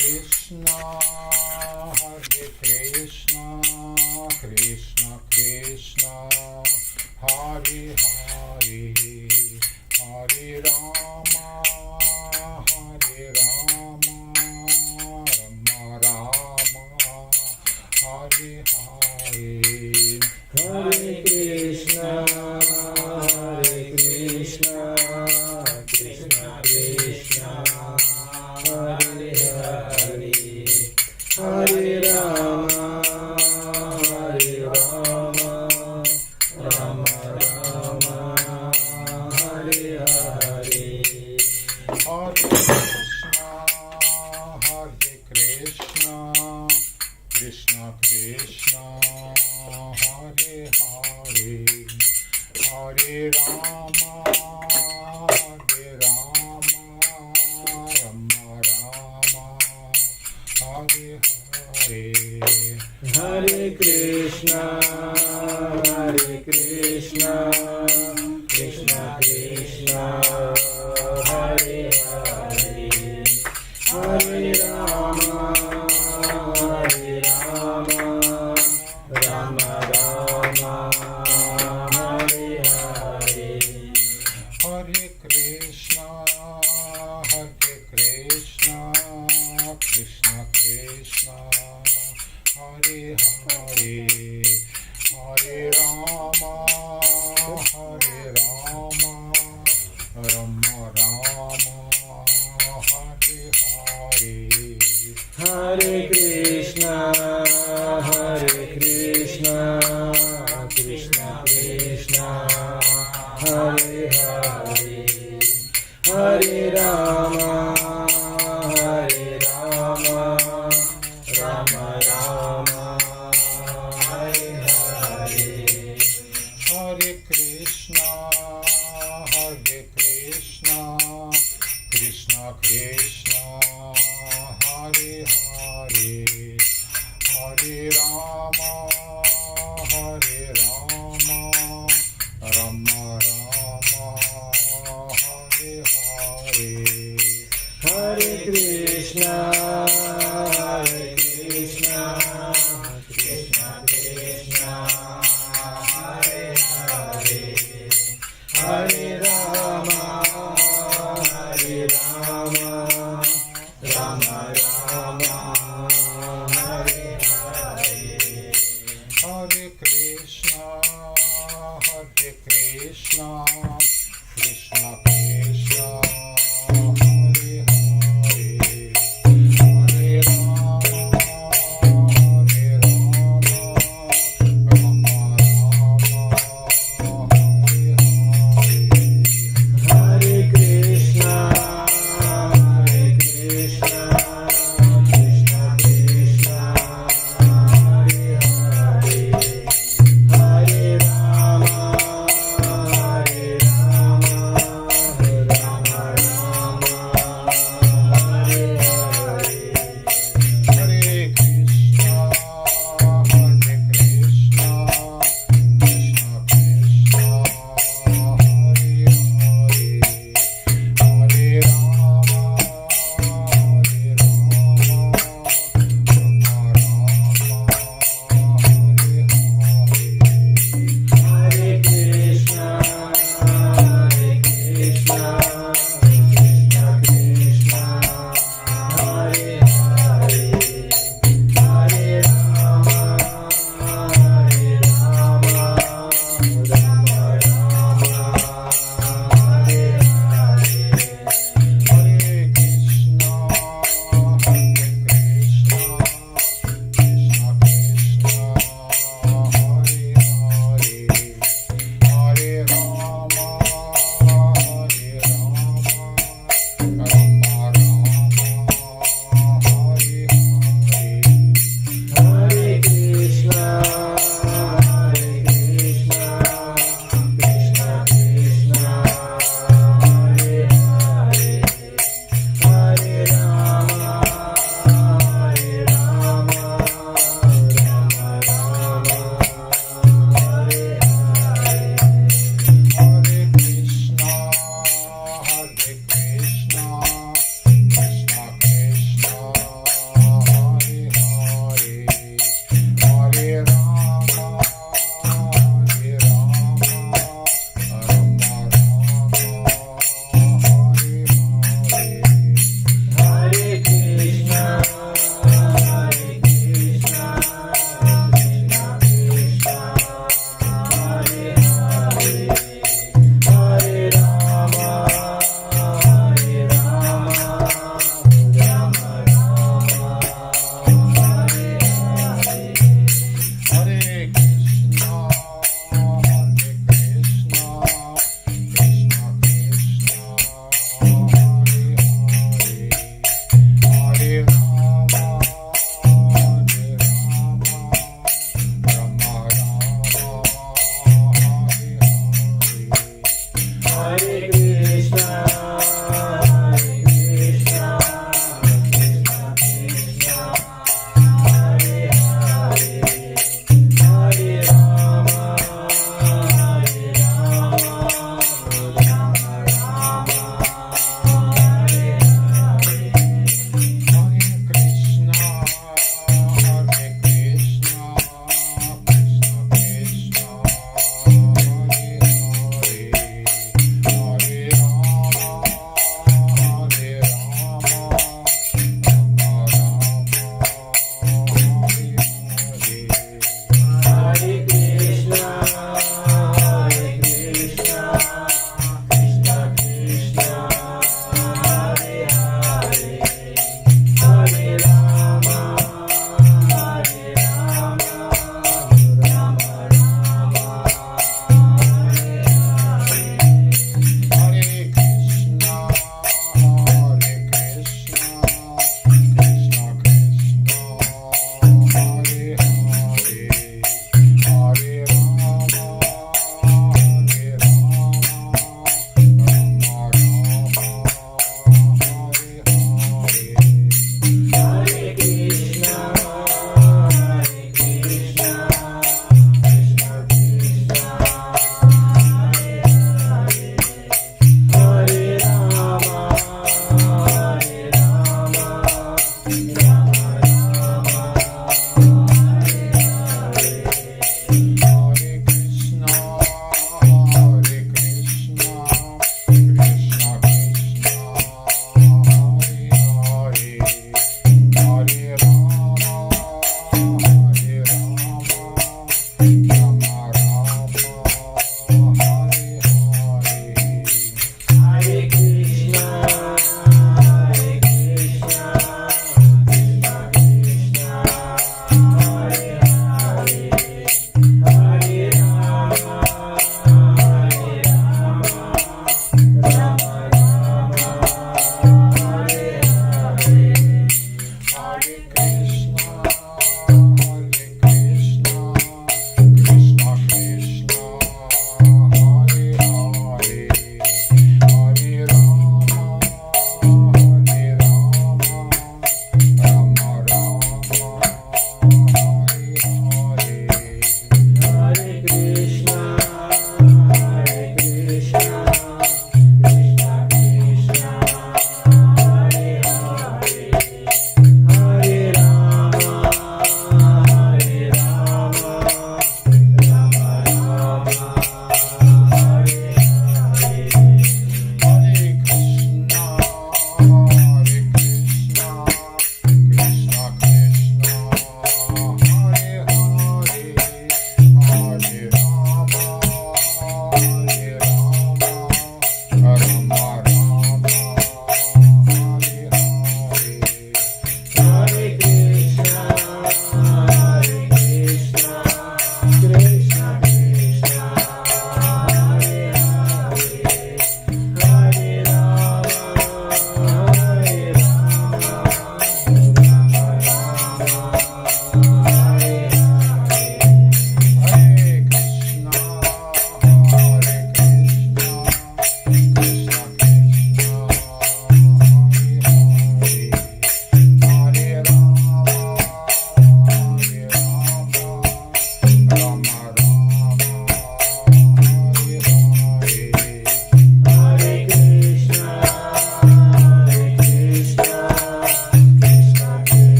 Krishna, Hare Krishna, Krishna Krishna, Hare Hare, Hare Rama, Hare Rama, Rama Rama, Hare Hare. Hare Krishna, Hare Krishna, Krishna Krishna, Hare Hare, Hare Rama, Hare Rama, Rama Rama, Hare Hare. Hare Krishna, Hare Krishna, Krishna Krishna, Hare Hare, Hare Rama, Hare Rama, Rama Rama, Hare Hare. Hare Krishna, Hare Krishna, Krishna Krishna, Hare Hare, Hare Rama, Hare Rama, Rama Rama, Hare Hare. Hare Krishna, Hare Krishna, Krishna Krishna, Hare Hare, Hare Rama, Hare Rama, Rama Rama, Hare Hare. Hare Krishna, Hare Krishna, Krishna Krishna, Hare Hare, Hare Rama, Hare Rama, Rama Rama, Hare Hare. Hare Krishna, Hare Krishna, Krishna Krishna, Hare Hare, Hare Rama, Hare Rama, Rama Rama, Hare Hare. Hare Krishna, Hare Krishna, Krishna Krishna, Hare Hare, Hare Rama, Hare Rama, Rama Rama,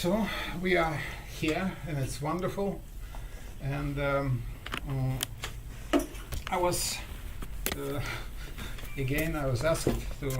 So we are here, and it's wonderful. And I was again. I was asked to.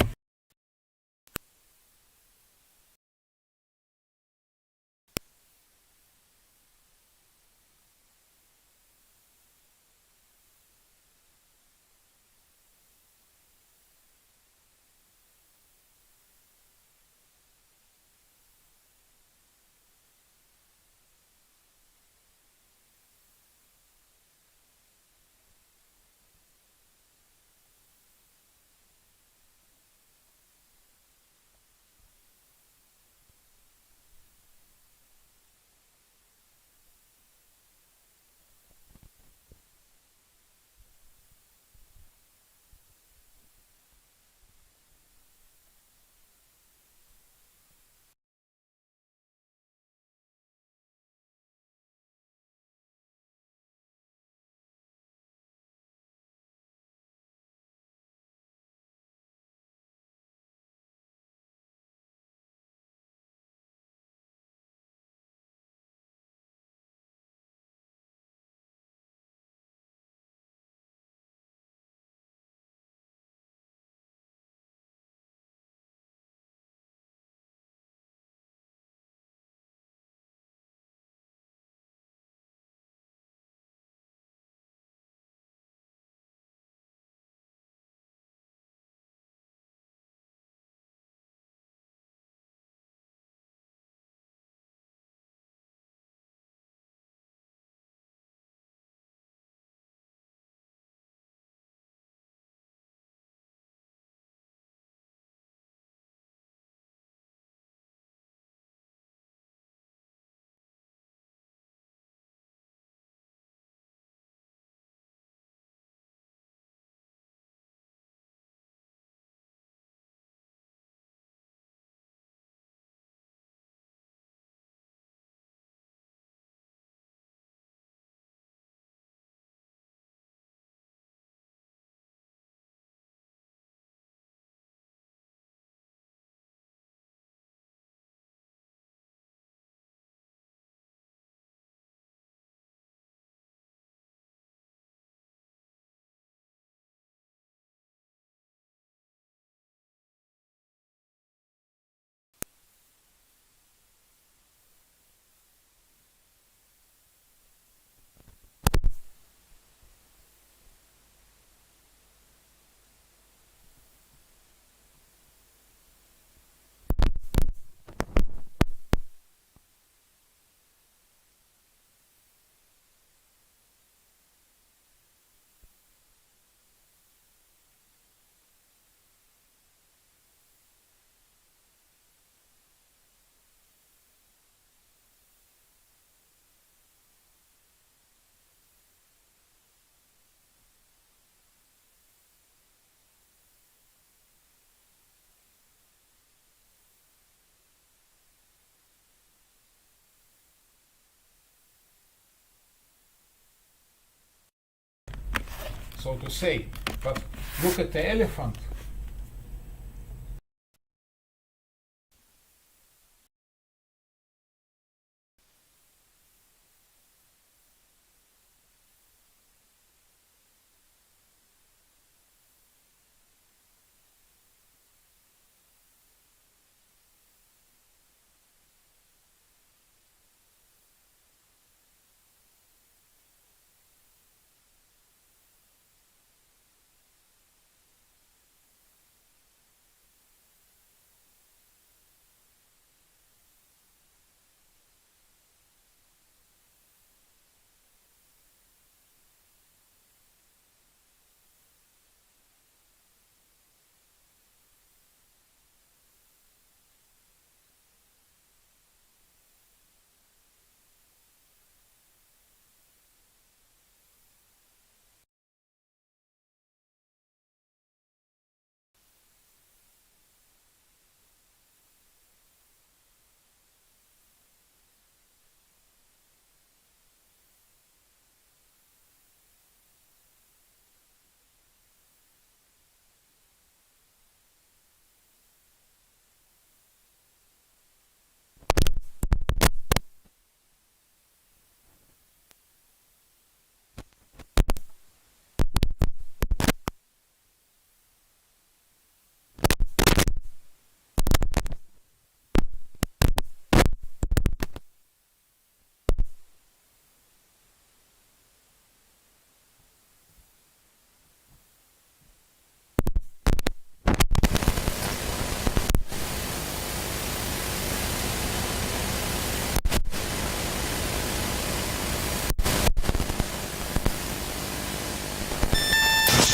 So to say, but look at the elephant.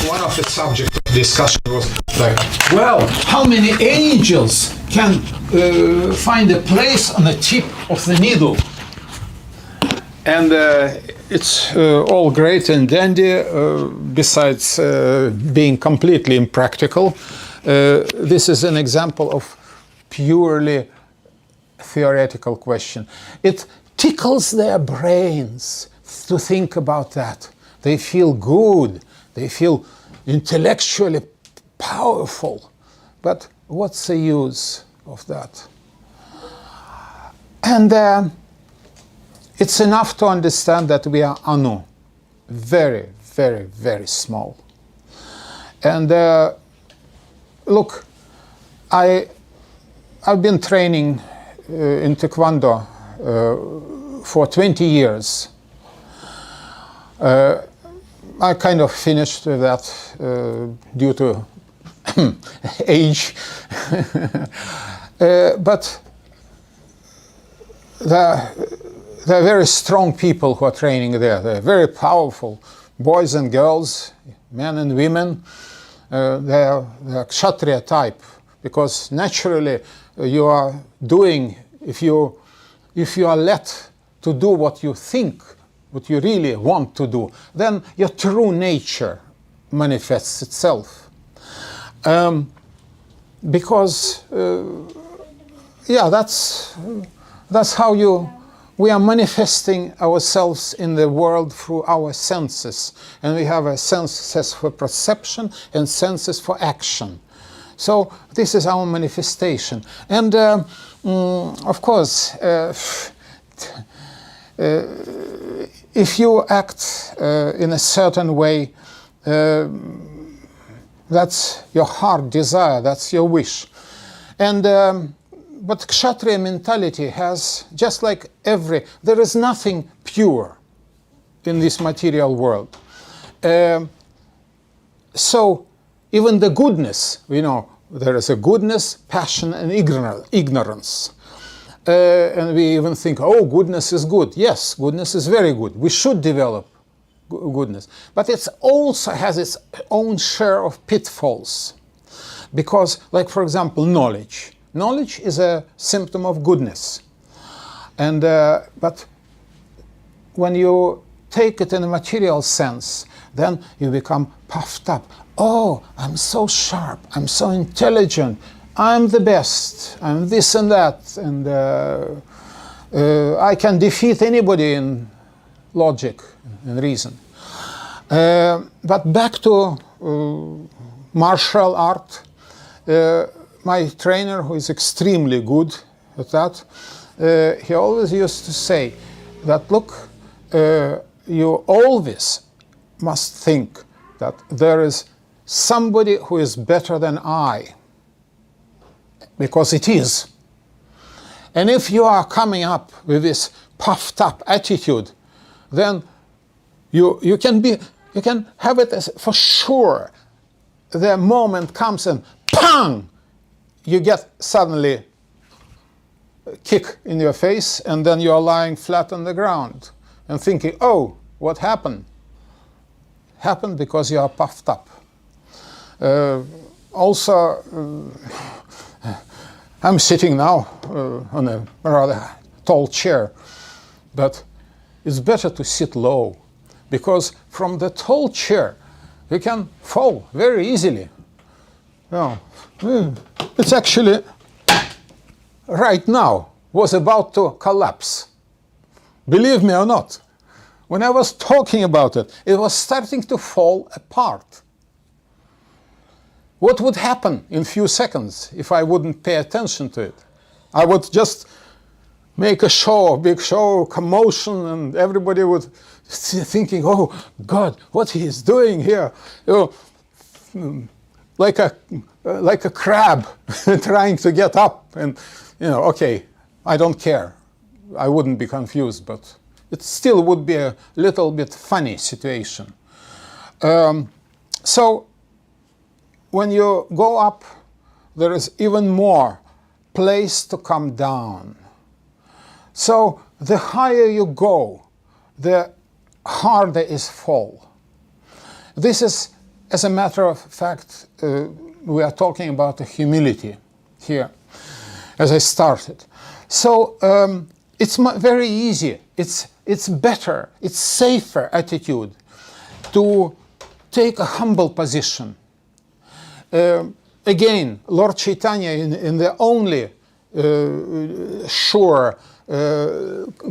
one of the subjects of discussion was like, well, how many angels can find a place on the tip of the needle? And it's all great and dandy, besides being completely impractical. This is an example of purely theoretical question. It tickles their brains to think about that. They feel good, they feel intellectually powerful, but what's the use of that? And it's enough to understand that we are anu, very, very, very small. And look, I've been training in Taekwondo for 20 years. I kind of finished with that due to age. But there are very strong people who are training there. They're very powerful, boys and girls, men and women. They're Kshatriya type, because naturally you are doing, if you are let to do what you think, what you really want to do, then your true nature manifests itself. Because, yeah, that's how we are manifesting ourselves in the world through our senses. And we have a senses for perception and senses for action. So this is our manifestation. And of course, if you act in a certain way, that's your heart desire, that's your wish. And but Kshatriya mentality has, just like there is nothing pure in this material world. So even the goodness, there is a goodness, passion, and ignorance. And we even think, oh, goodness is good. Yes, goodness is very good. We should develop goodness. But it also has its own share of pitfalls. Because, like, for example, knowledge. Knowledge is a symptom of goodness. And but when you take it in a material sense, then you become puffed up. Oh, I'm so sharp, I'm so intelligent, I'm the best, I'm this and that, and I can defeat anybody in logic and reason. But back to martial art, my trainer, who is extremely good at that, he always used to say that, look, you always must think that there is somebody who is better than I, because it is. And if you are coming up with this puffed up attitude, then you can have it as for sure. The moment comes and pang, you get suddenly a kick in your face, and then you are lying flat on the ground and thinking, oh, what happened? Happened because you are puffed up. Also, I'm sitting now on a rather tall chair, but it's better to sit low, because from the tall chair you can fall very easily. It's actually right now was about to collapse. Believe me or not, when I was talking about it, it was starting to fall apart. What would happen in a few seconds if I wouldn't pay attention to it? I would just make a show, a big show, commotion, and everybody would be thinking, oh God, what he is doing here? Like a crab trying to get up, and okay, I don't care. I wouldn't be confused, but it still would be a little bit funny situation. So when you go up, there is even more place to come down. So the higher you go, the harder is fall. This is as a matter of fact, we are talking about the humility here, as I started. So it's very easy. It's better, it's safer attitude to take a humble position. Again, Lord Chaitanya, in the only sure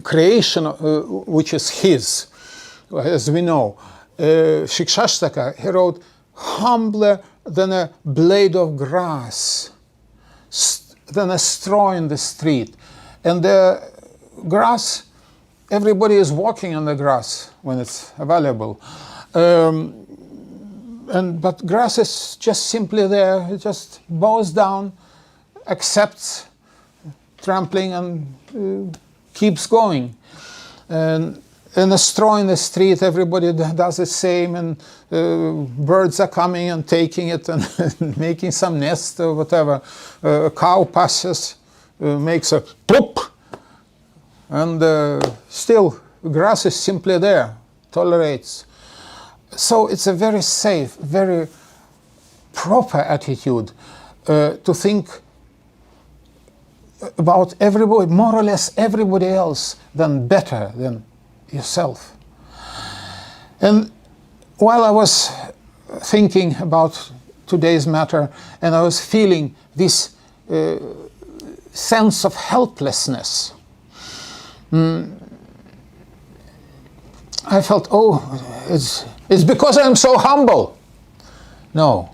creation which is his, as we know, Shikshashtaka, he wrote, humbler than a blade of grass, than a straw in the street. And the grass, everybody is walking on the grass when it's available. But grass is just simply there. It just bows down, accepts trampling, and keeps going. And a straw in the street, everybody does the same, and birds are coming and taking it and making some nest or whatever. A cow passes, makes a plop, and still grass is simply there, tolerates. So it's a very safe, very proper attitude to think about everybody, more or less everybody else, than better than yourself. And while I was thinking about today's matter, and I was feeling this sense of helplessness, I felt, oh, it's because I'm so humble. No.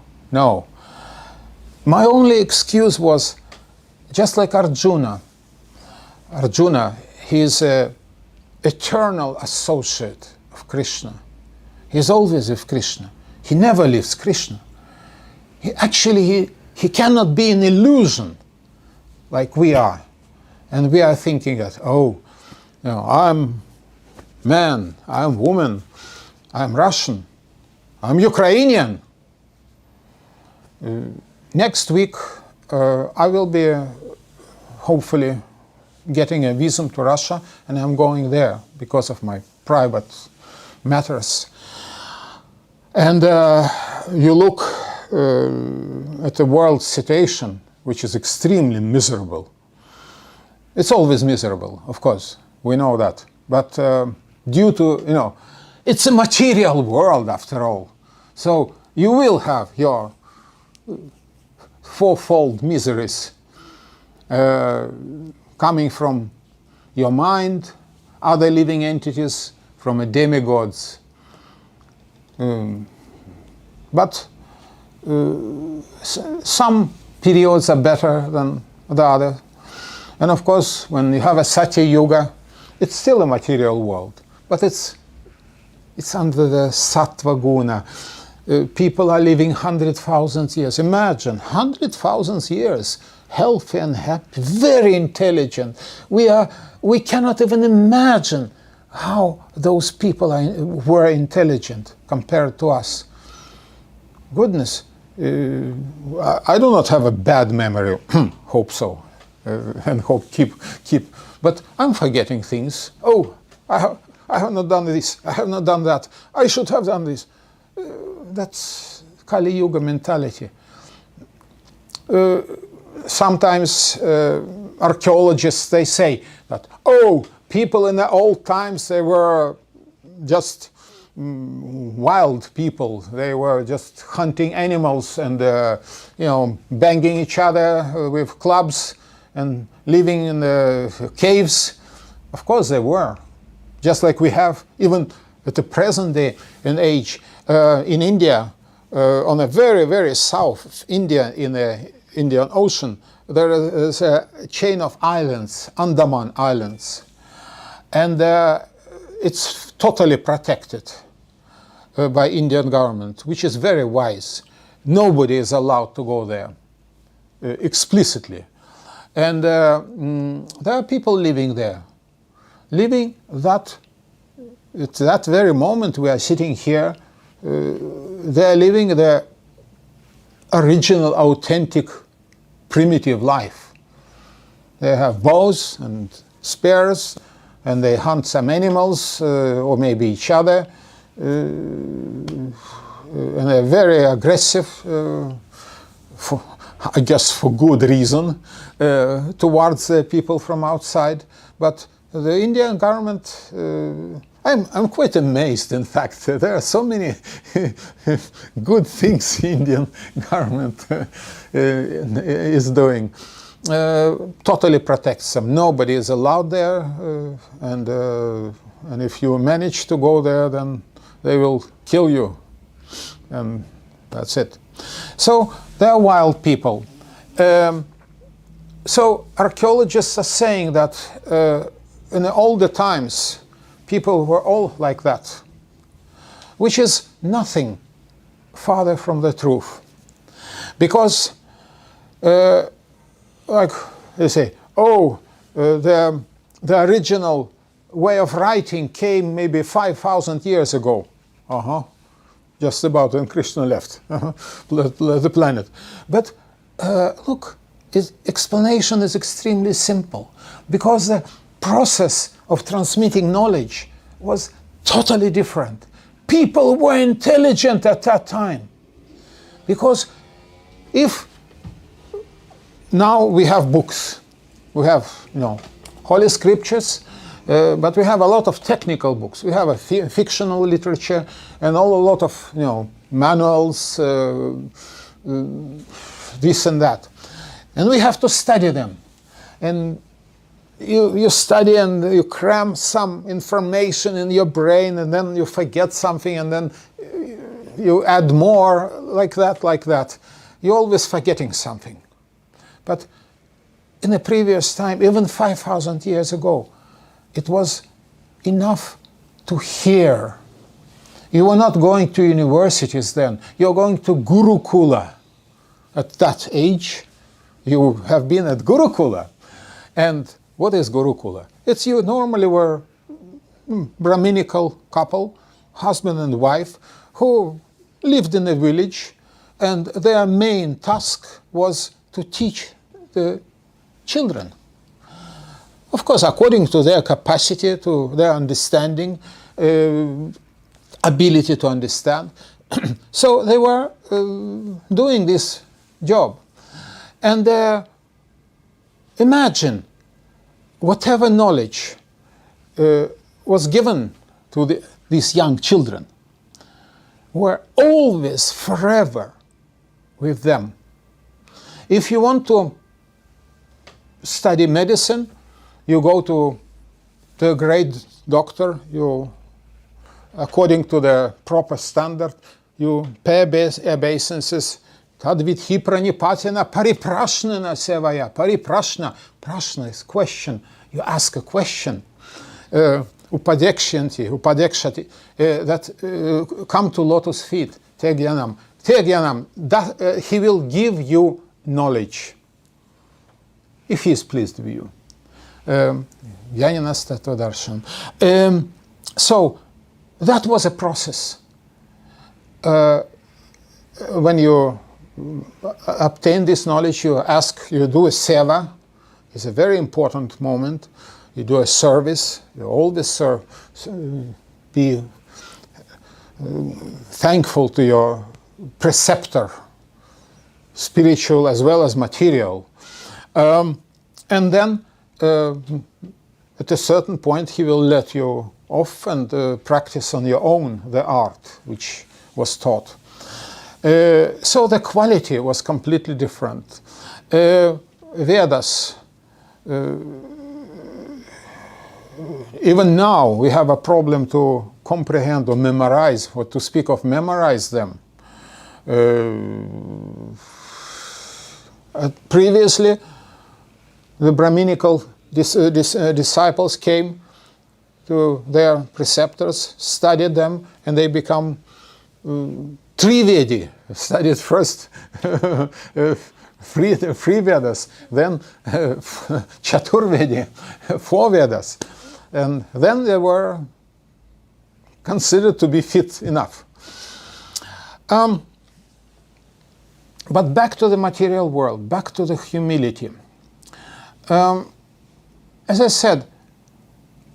My only excuse was just like Arjuna. Arjuna, he is an eternal associate of Krishna. He's always with Krishna. He never leaves Krishna. He cannot be an illusion like we are. And we are thinking that, I'm man, I'm woman, I'm Russian, I'm Ukrainian. Next week, I will be hopefully getting a visa to Russia, and I'm going there because of my private matters. And you look at the world situation, which is extremely miserable. It's always miserable, of course, we know that. But due to, it's a material world after all. So you will have your fourfold miseries coming from your mind, other living entities, from a demigods. But some periods are better than the other. And of course, when you have a Satya Yuga, it's still a material world, but it's under the Sattva Guna. People are living 100,000 years. Imagine, 100,000 years, healthy and happy, very intelligent. We cannot even imagine how those people were intelligent compared to us. Goodness, I do not have a bad memory. Hope so, and hope keep. But I'm forgetting things. Oh, I have not done this. I have not done that. I should have done this. That's Kali Yuga mentality. Sometimes archaeologists, they say that, people in the old times, they were just wild people. They were just hunting animals and banging each other with clubs and living in the caves. Of course they were. Just like we have even at the present day and age in India, on the very, very south of India, in the Indian Ocean, there is a chain of islands, Andaman Islands, and it's totally protected by Indian government, which is very wise. Nobody is allowed to go there explicitly. And there are people living there, that at that very moment we are sitting here, they are living the original, authentic, primitive life. They have bows and spears, and they hunt some animals, or maybe each other. and a very aggressive, I guess for good reason, towards people from outside. But the Indian government, I'm quite amazed, in fact. There are so many good things the Indian government is doing. Totally protects them. Nobody is allowed there, and if you manage to go there, then they will kill you, and that's it. So they are wild people. So archaeologists are saying that in the older times, people were all like that, which is nothing farther from the truth. Because, like they say, the original way of writing came maybe 5,000 years ago. Just about when Krishna left the planet. But look, his explanation is extremely simple, because the process of transmitting knowledge was totally different. People were intelligent at that time. Because if now we have books, we have, holy scriptures, but we have a lot of technical books. We have a fictional literature and a lot of, manuals, this and that. And we have to study them. And you study and you cram some information in your brain, and then you forget something, and then you add more, like that. You're always forgetting something. But in the previous time, even 5,000 years ago, it was enough to hear. You were not going to universities then. You're going to Gurukula. At that age, you have been at Gurukula. And what is Gurukula? It's you normally were Brahminical couple, husband and wife, who lived in a village, and their main task was to teach the children. Of course, according to their capacity, to their understanding, ability to understand. So they were doing this job. And imagine whatever knowledge was given to these young children were always, forever with them. If you want to study medicine, you go to the great doctor, you, according to the proper standard, you pay obeisances. Tadvidhi pranipatina pariprashnana sevaya. Pariprashna. Prashna is question. You ask a question. Upadekshanti, upadekshati. That come to lotus feet. Tegyanam. Tegyanam. He will give you knowledge, if he is pleased with you. So that was a process. When you obtain this knowledge, you do a seva. It's a very important moment. You do a service. You always serve. Be thankful to your preceptor, spiritual as well as material. And then at a certain point he will let you off and practice on your own the art which was taught. So the quality was completely different. Vedas, even now we have a problem to comprehend or memorize, or to speak of memorize them. Previously, the Brahminical disciples came to their preceptors, studied them, and they become Trivedi, studied first three Vedas, then Chaturvedi, 4 Vedas, and then they were considered to be fit enough. But back to the material world, back to the humility. As I said,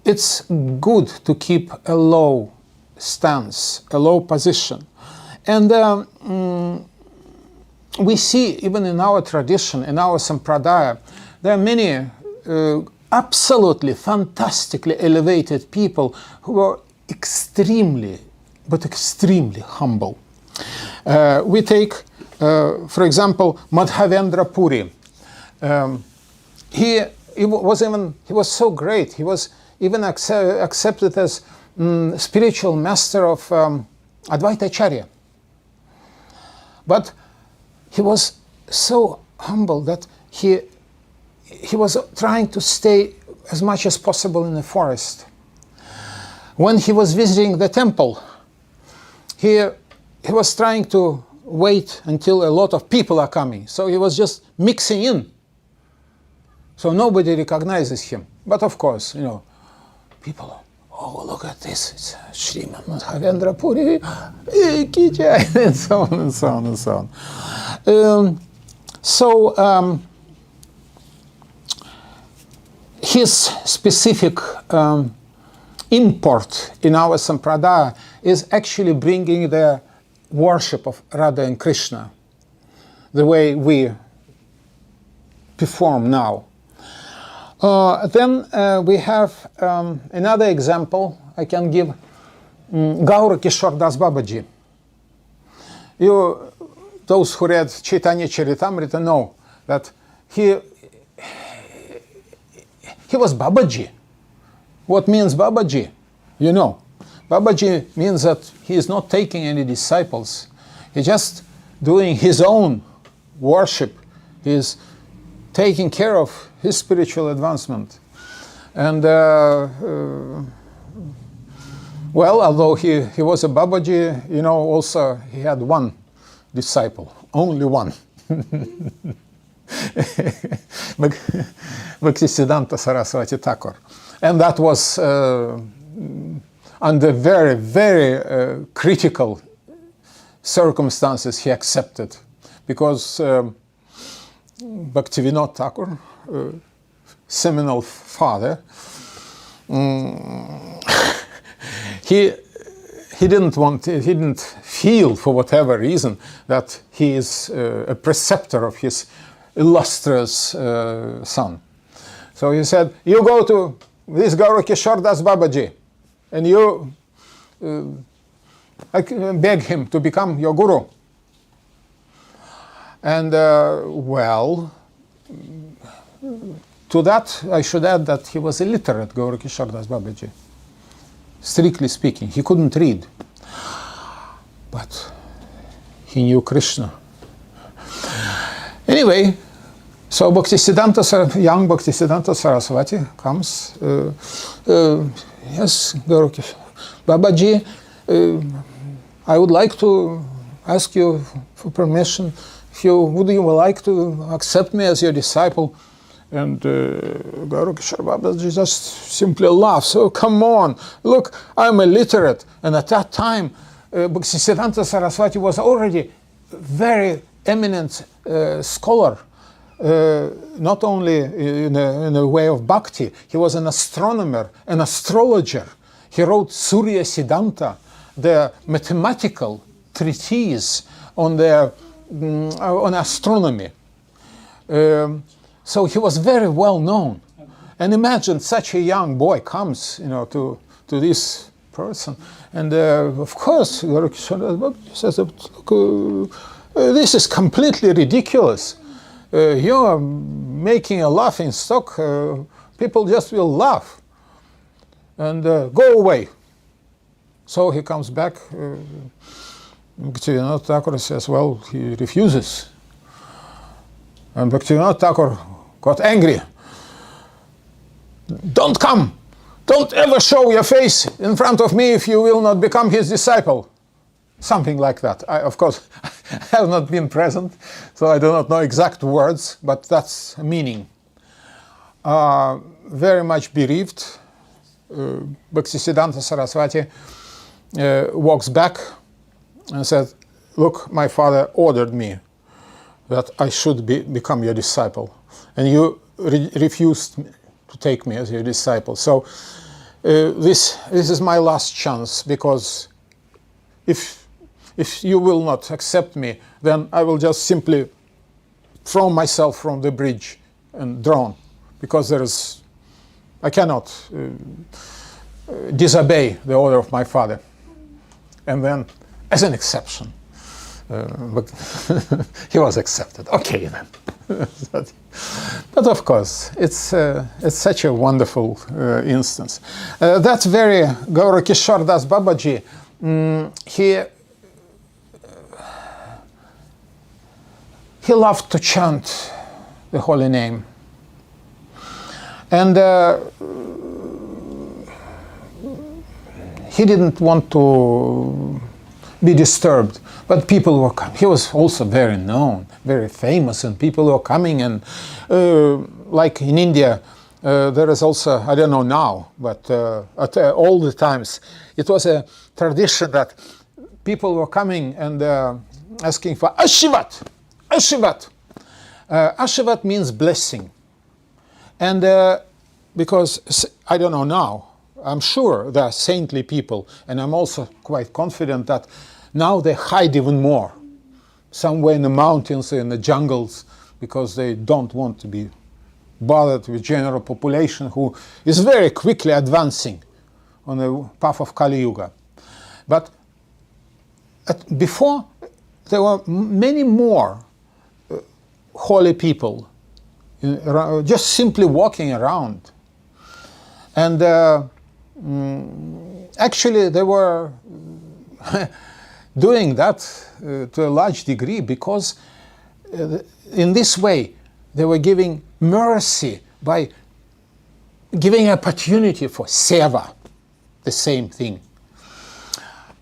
it's good to keep a low stance, a low position. And we see, even in our tradition, in our sampradaya, there are many absolutely fantastically elevated people who are extremely, but extremely humble. We take, for example, Madhavendra Puri. He was so great. He was even accepted as spiritual master of Advaita Acharya. But he was so humble that he was trying to stay as much as possible in the forest. When he was visiting the temple, he was trying to wait until a lot of people are coming. So he was just mixing in. So nobody recognizes him. But of course, you know, people, oh, look at this, it's Sriman Madhavendra Puri, and so on and so on and so on. His specific import in our sampradaya is actually bringing the worship of Radha and Krishna, the way we perform now. Then we have another example I can give, Gaura Kishore Das Babaji. Those who read Chaitanya Charitamrita know that he was Babaji. What means Babaji? You know, Babaji means that he is not taking any disciples. He's just doing his own worship. He is taking care of his spiritual advancement. And well, although he was a Babaji, you know, also he had one disciple, only one. Bhaktisiddhanta Saraswati Thakur. And that was under very, very critical circumstances he accepted. Because Bhaktivinoda Thakur, seminal father, he didn't feel, for whatever reason, that he is a preceptor of his illustrious son. So he said, you go to this Gaura Kishore Das Babaji and you beg him to become your guru. And well, to that I should add that he was illiterate, Gaura Kishore Das Babaji. Strictly speaking, he couldn't read. But he knew Krishna. Anyway, so young Bhaktisiddhanta Saraswati comes. Yes, Gaura Kishore. Babaji, I would like to ask you for permission. Would you like to accept me as your disciple? And Gaura Kishore Babaji just simply laughs. Oh, come on, look, I'm illiterate. And at that time, Bhaktisiddhanta Saraswati was already very eminent scholar, not only in a way of bhakti. He was an astronomer, an astrologer. He wrote Surya Siddhanta, the mathematical treatise on astronomy. So he was very well known. And imagine such a young boy comes, you know, to this person. And of course, Gaura Kishore says, look, this is completely ridiculous. You are making a laughing stock. People just will laugh. And go away. So he comes back. Bhaktivinoda Thakur says, well, he refuses. And Bhaktivinoda Thakur got angry. Don't come. Don't ever show your face in front of me if you will not become his disciple. Something like that. Of course, I have not been present, so I do not know exact words, but that's meaning. Very much bereaved, Bhaktisiddhanta Saraswati walks back and said, look, my father ordered me that I should become your disciple, and you refused to take me as your disciple. So this is my last chance, because if if you will not accept me, then I will just simply throw myself from the bridge and drown, because I cannot disobey the order of my father. And then, as an exception, but he was accepted. Okay then. But of course, it's such a wonderful instance. That very Gaurakishore Das Babaji, he loved to chant the holy name. And he didn't want to be disturbed, but people were coming. He was also very known, very famous, and people were coming. And like in India, there is also, I don't know now, but at all the times, it was a tradition that people were coming and asking for Ashivat, Ashivat. Ashivat means blessing. And because, I don't know now, I'm sure there are saintly people, and I'm also quite confident that now they hide even more, somewhere in the mountains, in the jungles, because they don't want to be bothered with general population who is very quickly advancing on the path of Kali Yuga. But before, there were many more holy people just simply walking around. And actually they were doing that to a large degree, because in this way they were giving mercy by giving opportunity for seva, the same thing.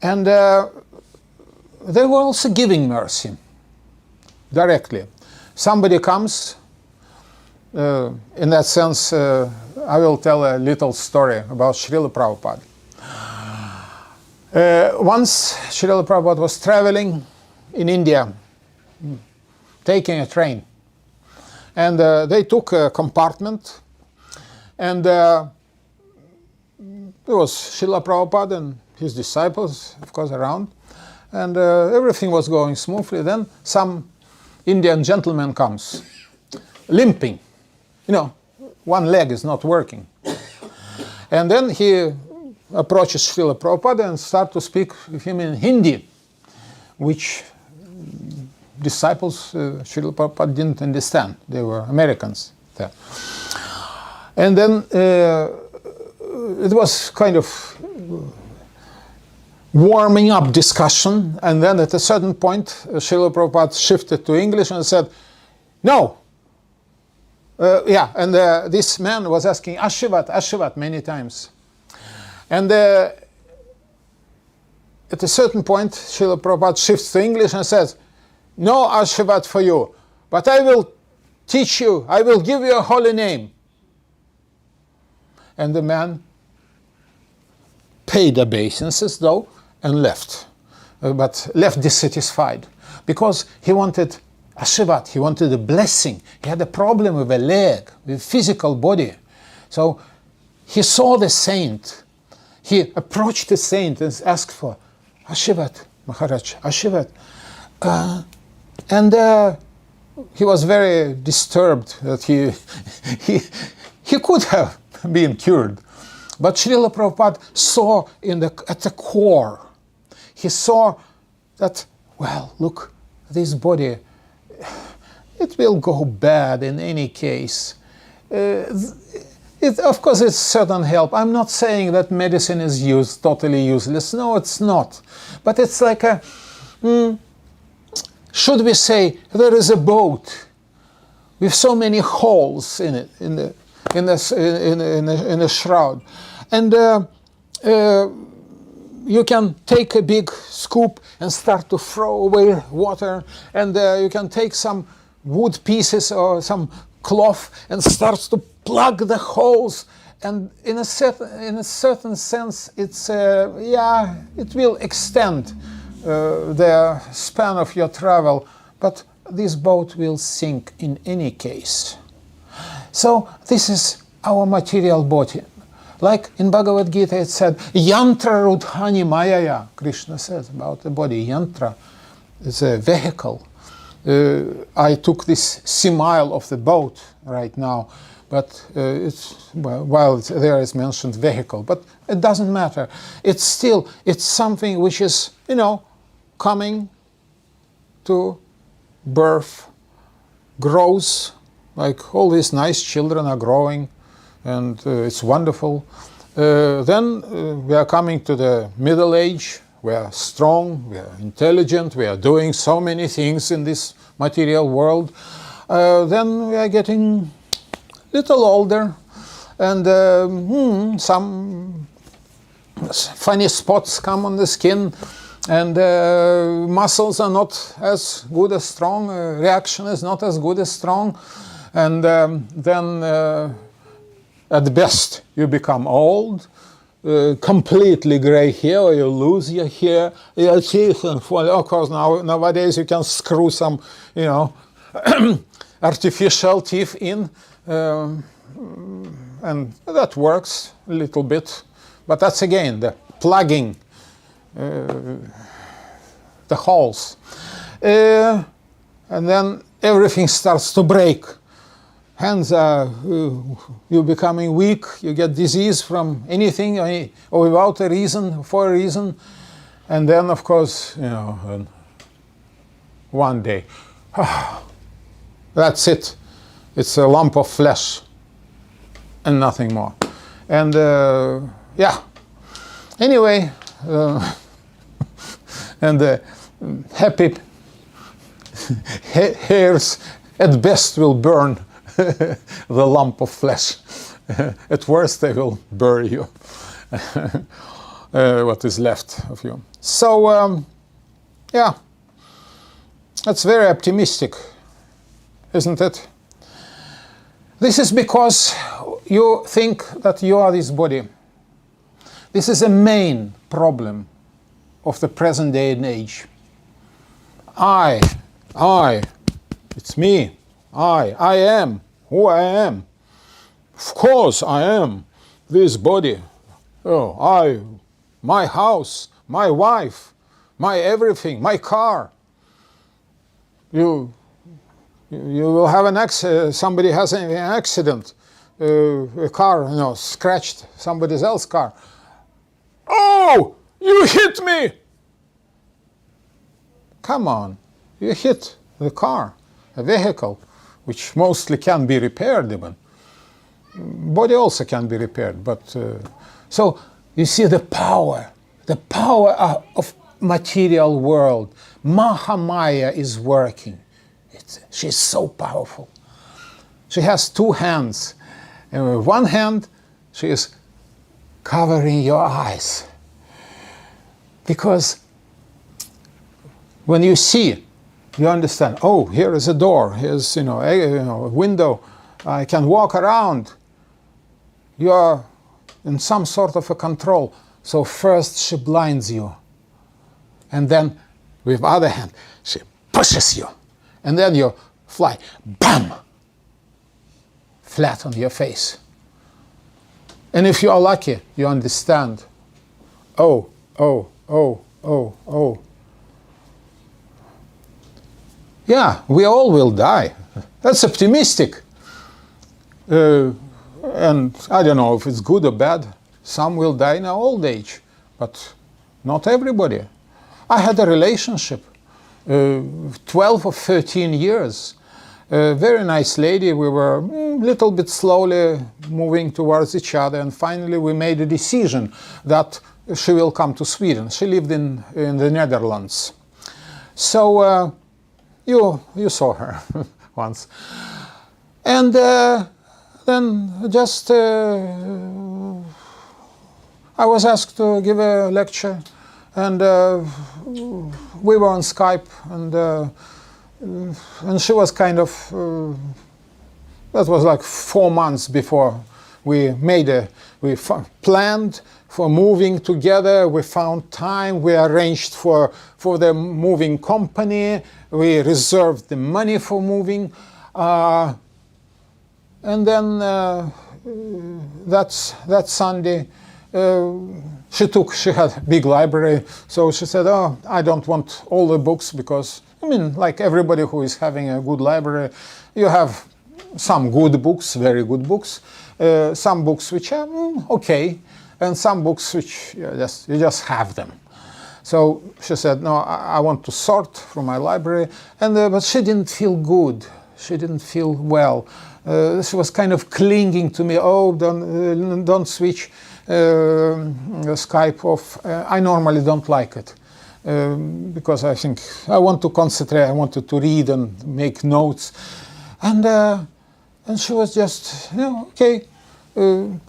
And they were also giving mercy directly. Somebody comes, in that sense, I will tell a little story about Srila Prabhupada. Once Srila Prabhupada was traveling in India, taking a train, and they took a compartment, and there was Srila Prabhupada and his disciples, of course, around, and everything was going smoothly. Then some Indian gentleman comes, limping, one leg is not working. And then he approaches Srila Prabhupada and starts to speak with him in Hindi, which disciples Srila Prabhupada didn't understand. They were Americans there. And then it was kind of warming up discussion, and then at a certain point Srila Prabhupada shifted to English and said, no. This man was asking Ashivat, Ashivat many times. And at a certain point, Srila Prabhupada shifts to English and says, no Ashivat for you, but I will teach you, I will give you a holy name. And the man paid obeisances, though, and left. But left dissatisfied, because he wanted Ashivat, he wanted a blessing. He had a problem with a leg, with physical body. So he saw the saint. He approached the saint and asked for Ashivat, Maharaj, Ashivat. And he was very disturbed that he could have been cured. But Srila Prabhupada saw at the core, he saw that, well, look, this body, it will go bad in any case. Of course, it's certain help. I'm not saying that medicine is totally useless. No, it's not. But it's like should we say, there is a boat with so many holes in it, in the shroud, and you can take a big scoop and start to throw away water, and you can take some wood pieces or some cloth and start to plug the holes, and in a certain sense it's it will extend the span of your travel, but this boat will sink in any case. So this is our material body. Like in Bhagavad Gita it said, yantra rudhani mayaya, Krishna says about the body. Yantra is a vehicle. I took this simile of the boat right now, but while there is mentioned vehicle, but it doesn't matter. It's something which is, coming to birth, grows, like all these nice children are growing, and it's wonderful. Then we are coming to the middle age. We are strong, we are intelligent, we are doing so many things in this material world. Then we are getting a little older, and some funny spots come on the skin, and muscles are not as good as strong, reaction is not as good as strong, and then at best you become old, completely gray hair, or you lose your hair, your teeth, and of course nowadays you can screw some, artificial teeth in, and that works a little bit, but that's again the plugging the holes, and then everything starts to break. Hands are, you're becoming weak, you get disease from anything or without a reason, for a reason. And then, of course, one day, that's it. It's a lump of flesh and nothing more. And yeah, anyway, and the happy hairs at best will burn the lump of flesh. At worst, they will bury you, what is left of you. So, yeah, that's very optimistic, isn't it? This is because you think that you are this body. This is a main problem of the present day and age. I, it's me, I am who I am. Of course I am this body. Oh, my house, my wife, my everything, my car. You will have an accident, somebody has an accident, a car, scratched somebody else's car. Oh, you hit me! Come on, you hit the car, a vehicle, which mostly can be repaired even. Body also can be repaired, but so you see the power of material world. Mahamaya is working. She's so powerful. She has two hands, and with one hand she is covering your eyes, because when you see, you understand, oh, here is a door, here's a window, I can walk around. You are in some sort of a control. So first she blinds you, and then with other hand she pushes you, and then you fly, bam, flat on your face. And if you are lucky, you understand, oh. Yeah, we all will die. That's optimistic. And I don't know if it's good or bad. Some will die in old age, but not everybody. I had a relationship, 12 or 13 years. A very nice lady. We were a little bit slowly moving towards each other, and finally we made a decision that she will come to Sweden. She lived in the Netherlands. So you saw her once. And then just I was asked to give a lecture, and we were on Skype, and she was kind of, that was like 4 months before we planned for moving together, we found time, we arranged for the moving company, we reserved the money for moving, and then that Sunday, she had a big library, so she said, oh, I don't want all the books, because, I mean, like everybody who is having a good library, you have some good books, very good books, some books which are okay, and some books which you just have them. So she said, no, I want to sort through my library, and but she didn't feel good. She didn't feel well. She was kind of clinging to me. Oh, don't switch Skype off. I normally don't like it because I think I want to concentrate. I wanted to read and make notes, and she was just, okay.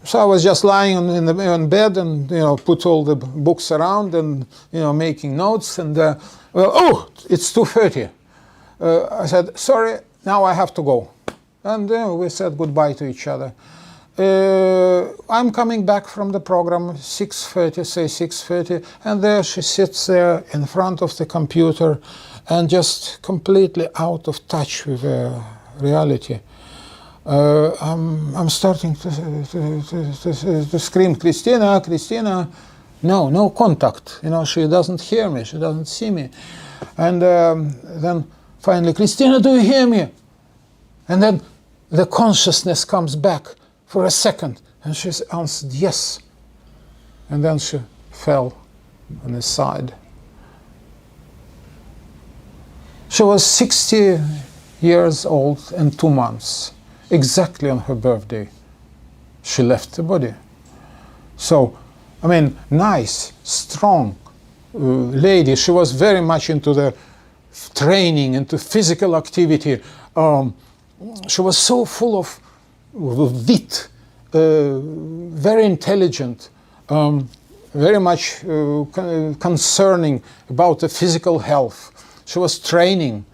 So I was just lying on bed and put all the books around and making notes, and oh, it's 2:30. I said, sorry, now I have to go, and we said goodbye to each other. I'm coming back from the program 6:30, say 6:30, and there she sits there in front of the computer and just completely out of touch with reality. I'm starting to scream, Christina, Christina. No contact. She doesn't hear me. She doesn't see me. And then finally, Christina, do you hear me? And then the consciousness comes back for a second, and she answered yes. And then she fell on his side. She was 60 years old and 2 months. Exactly on her birthday, she left the body. So, I mean, nice, strong lady. She was very much into the training, into physical activity. She was so full of wit, very intelligent, very much concerning about the physical health. She was training.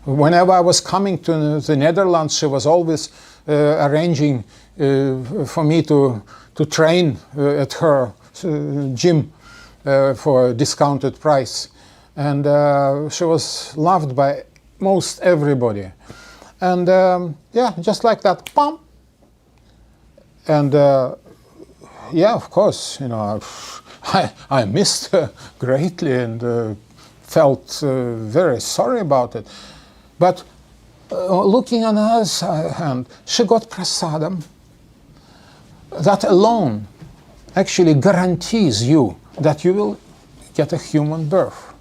Whenever I was coming to the Netherlands, she was always arranging for me to train at her gym for a discounted price. And she was loved by most everybody. And yeah, just like that, pam. And yeah, of course, I missed her greatly and felt very sorry about it. But looking on the other hand, she got prasadam. That alone actually guarantees you that you will get a human birth.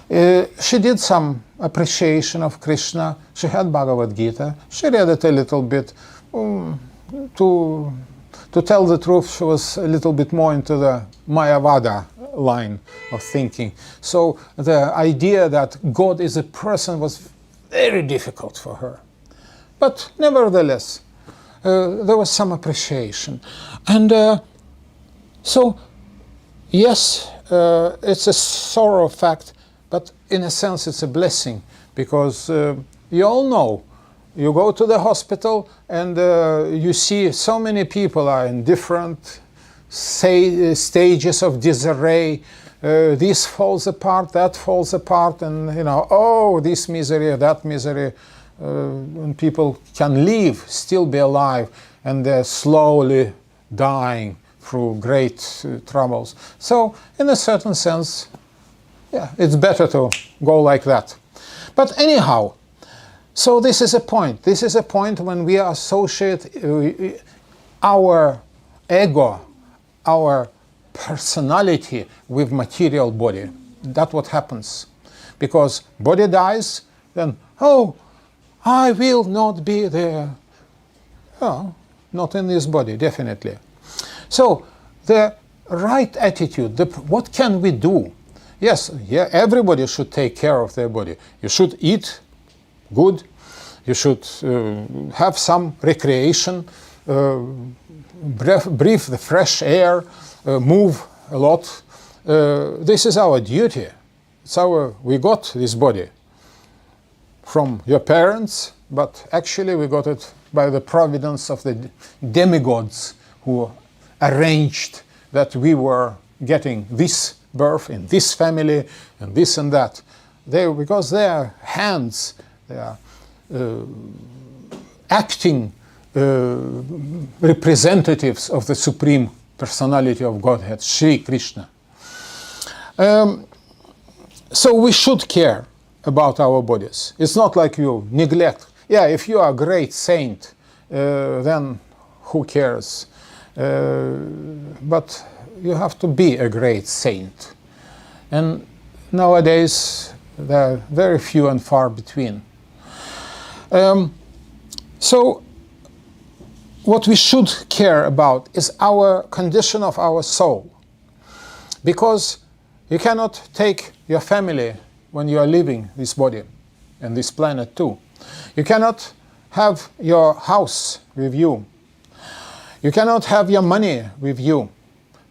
She did some appreciation of Krishna. She had Bhagavad Gita. She read it a little bit. To tell the truth, she was a little bit more into the Mayavada line of thinking. So the idea that God is a person was very difficult for her. But nevertheless, there was some appreciation. And so, yes, it's a sorrow fact, but in a sense it's a blessing, because you all know, you go to the hospital and you see so many people are in different stages of disarray. This falls apart, that falls apart, and oh, this misery, that misery. And people can live, still be alive, and they're slowly dying through great troubles. So, in a certain sense, yeah, it's better to go like that. But anyhow, so this is a point. This is a point when we associate our ego, our personality with material body. That's what happens. Because body dies, then, oh, I will not be there. Oh, not in this body, definitely. So, the right attitude, what can we do? Yes, yeah, everybody should take care of their body. You should eat good. You should have some recreation, breathe the fresh air, move a lot. This is our duty. It's we got this body from your parents, but actually we got it by the providence of the demigods who arranged that we were getting this birth in this family and this and that. Because their hands, they are acting representatives of the Supreme Personality of Godhead, Sri Krishna. So we should care about our bodies. It's not like you neglect. Yeah, if you are a great saint, then who cares? But you have to be a great saint. And nowadays, there are very few and far between. So what we should care about is our condition of our soul. Because you cannot take your family when you are leaving this body and this planet too. You cannot have your house with you. You cannot have your money with you.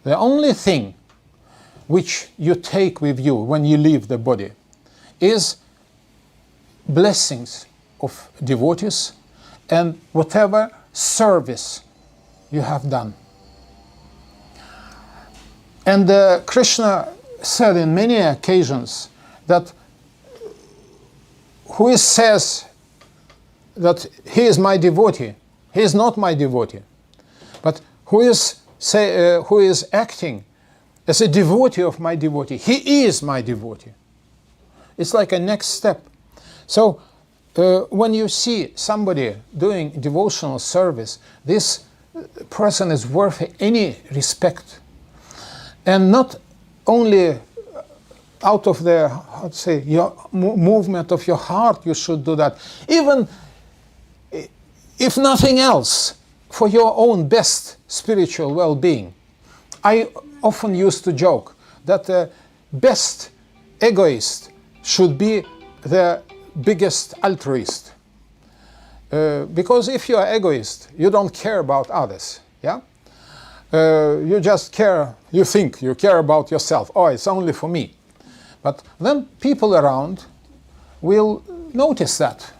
The only thing which you take with you when you leave the body is blessings of devotees and whatever service you have done. And Krishna said in many occasions that who says that he is my devotee, he is not my devotee. But who is acting as a devotee of my devotee, he is my devotee. It's like a next step. So when you see somebody doing devotional service, this person is worth any respect. And not only out of the, how to say, your movement of your heart you should do that. Even if nothing else, for your own best spiritual well-being. I often used to joke that the best egoist should be the biggest altruist. Because if you are egoist, you don't care about others. Yeah? You just care, you think you care about yourself. Oh, it's only for me. But then people around will notice that.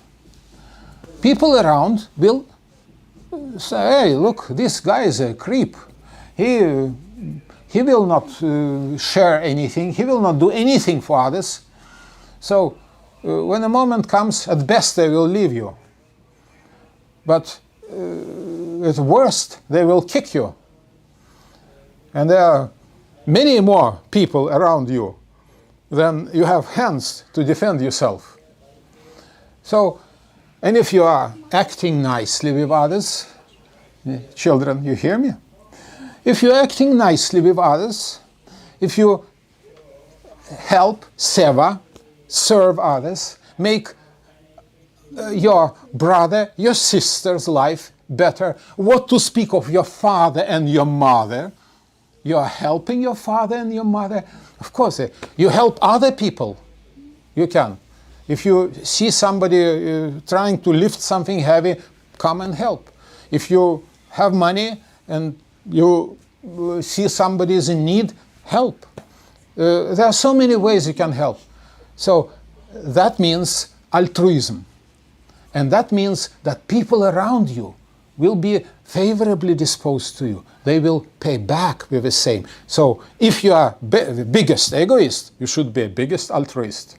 People around will say, hey, look, this guy is a creep. He will not share anything. He will not do anything for others. So when the moment comes, at best they will leave you. But at worst, they will kick you. And there are many more people around you than you have hands to defend yourself. So, and if you are acting nicely with others, children, you hear me? If you're acting nicely with others, if you help, seva, serve others, make your brother, your sister's life better, what to speak of your father and your mother, you are helping your father and your mother. Of course, you help other people. You can. If you see somebody trying to lift something heavy, come and help. If you have money and you see somebody is in need, help. There are so many ways you can help. So that means altruism. And that means that people around you will be favorably disposed to you. They will pay back with the same. So if you are the biggest egoist, you should be a biggest altruist.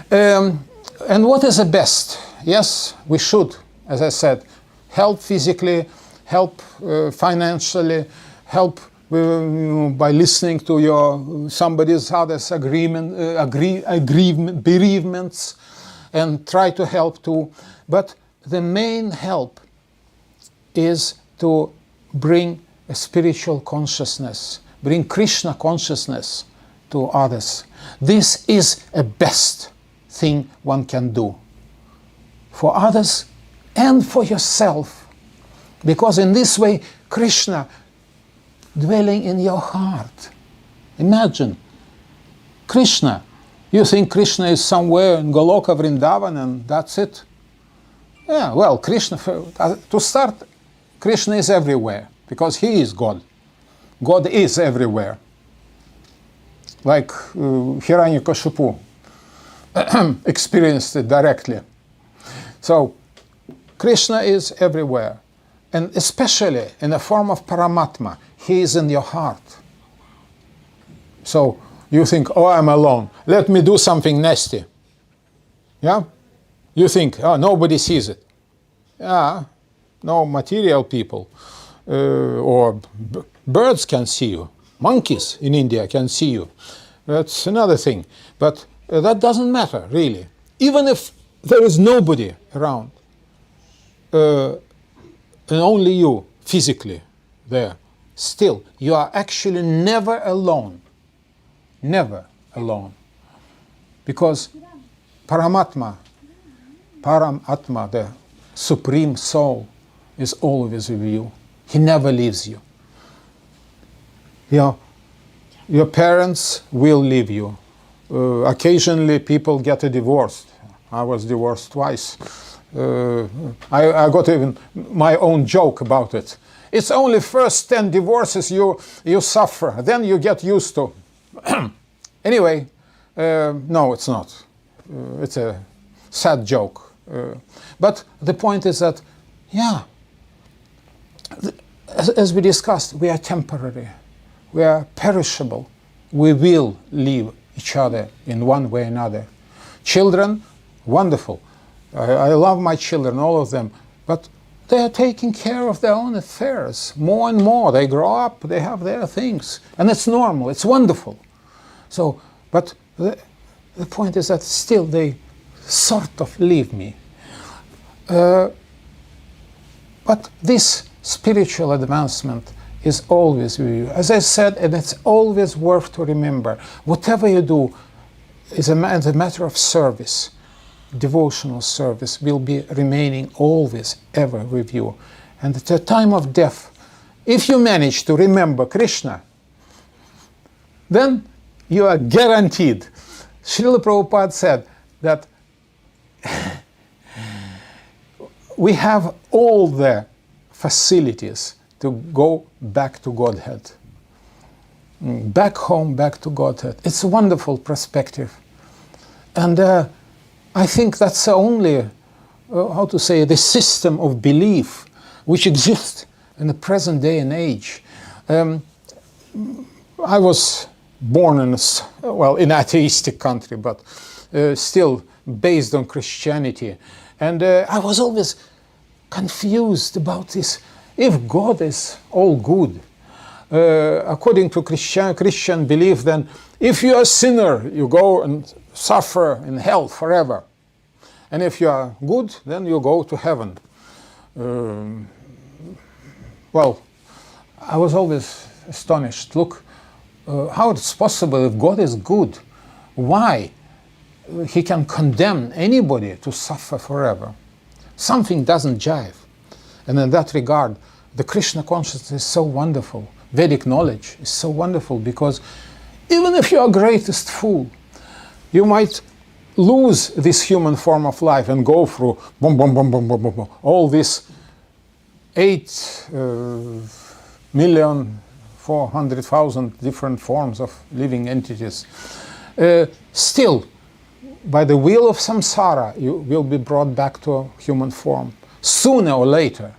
And what is the best? Yes, we should, as I said, help physically, help financially, help by listening to your somebody's other's bereavements, and try to help too. But the main help is to bring a spiritual consciousness, bring Krishna consciousness to others. This is a best thing one can do for others and for yourself, because in this way Krishna dwelling in your heart. Imagine Krishna. You think Krishna is somewhere in Goloka Vrindavan and that's it? Yeah, well, Krishna, to start, Krishna is everywhere because he is God. God is everywhere. Like Hiranyakashipu experienced it directly. So Krishna is everywhere, and especially in the form of Paramatma, he is in your heart. So you think, oh, I'm alone, let me do something nasty. Yeah? You think, oh, nobody sees it. Yeah, no material people. Or birds can see you. Monkeys in India can see you. That's another thing. But that doesn't matter, really. Even if there is nobody around, and only you physically there, still, you are actually never alone. Never alone. Because Paramatma, the Supreme Soul, is always with you. He never leaves you. Your parents will leave you. Occasionally people get divorced. I was divorced twice. I got even my own joke about it. It's only first 10 divorces you suffer. Then you get used to. Anyway, no, it's not. It's a sad joke. But the point is that, yeah, as we discussed, we are temporary. We are perishable. We will leave each other in one way or another. Children, wonderful. I love my children, all of them. But they are taking care of their own affairs. More and more, they grow up, they have their things. And it's normal, it's wonderful. So, but the point is that still they sort of leave me. But this spiritual advancement is always with you. As I said, and it's always worth to remember, whatever you do is a matter of service. Devotional service will be remaining always, ever with you. And at the time of death, if you manage to remember Krishna, then you are guaranteed. Srila Prabhupada said that we have all the facilities to go back to Godhead. Back home, back to Godhead. It's a wonderful perspective. And I think that's the only, the system of belief which exists in the present day and age. I was born in an atheistic country, but still based on Christianity. And I was always confused about this. If God is all good, according to Christian belief, then if you are a sinner, you go and suffer in hell forever. And if you are good, then you go to heaven. Well, I was always astonished. Look, how it's possible if God is good? Why He can condemn anybody to suffer forever? Something doesn't jive. And in that regard, the Krishna consciousness is so wonderful. Vedic knowledge is so wonderful because even if you are greatest fool, you might lose this human form of life and go through all this 8,400,000 different forms of living entities. Still, by the will of samsara, you will be brought back to a human form, sooner or later.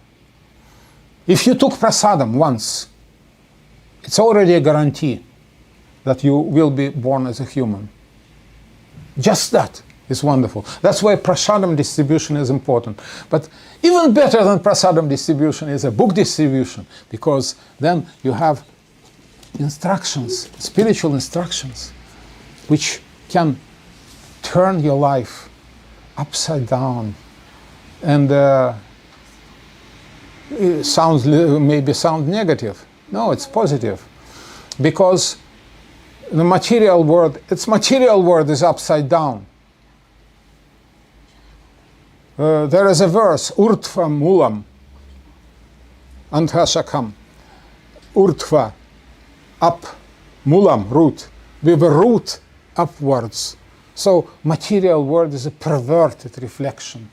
If you took prasadam once, it's already a guarantee that you will be born as a human. Just that is wonderful. That's why prasadam distribution is important. But even better than prasadam distribution is a book distribution, because then you have instructions, spiritual instructions, which can turn your life upside down. And it maybe sound negative. No, it's positive. Because the material world, its material world is upside down. There is a verse, Urtva Mulam, Anthashakam. Urtva, up, Mulam, root. With a root upwards. So material world is a perverted reflection.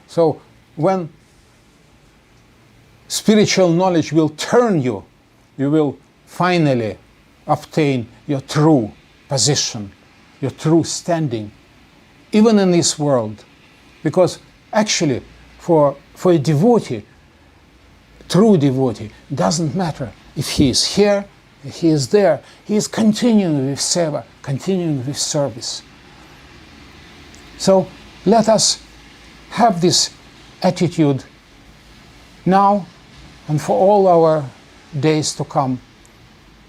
So when spiritual knowledge will turn you, you will finally obtain your true position, your true standing, even in this world. Because actually, for a devotee, true devotee, doesn't matter if he is here, if he is there, he is continuing with seva, continuing with service. So let us have this attitude now and for all our days to come,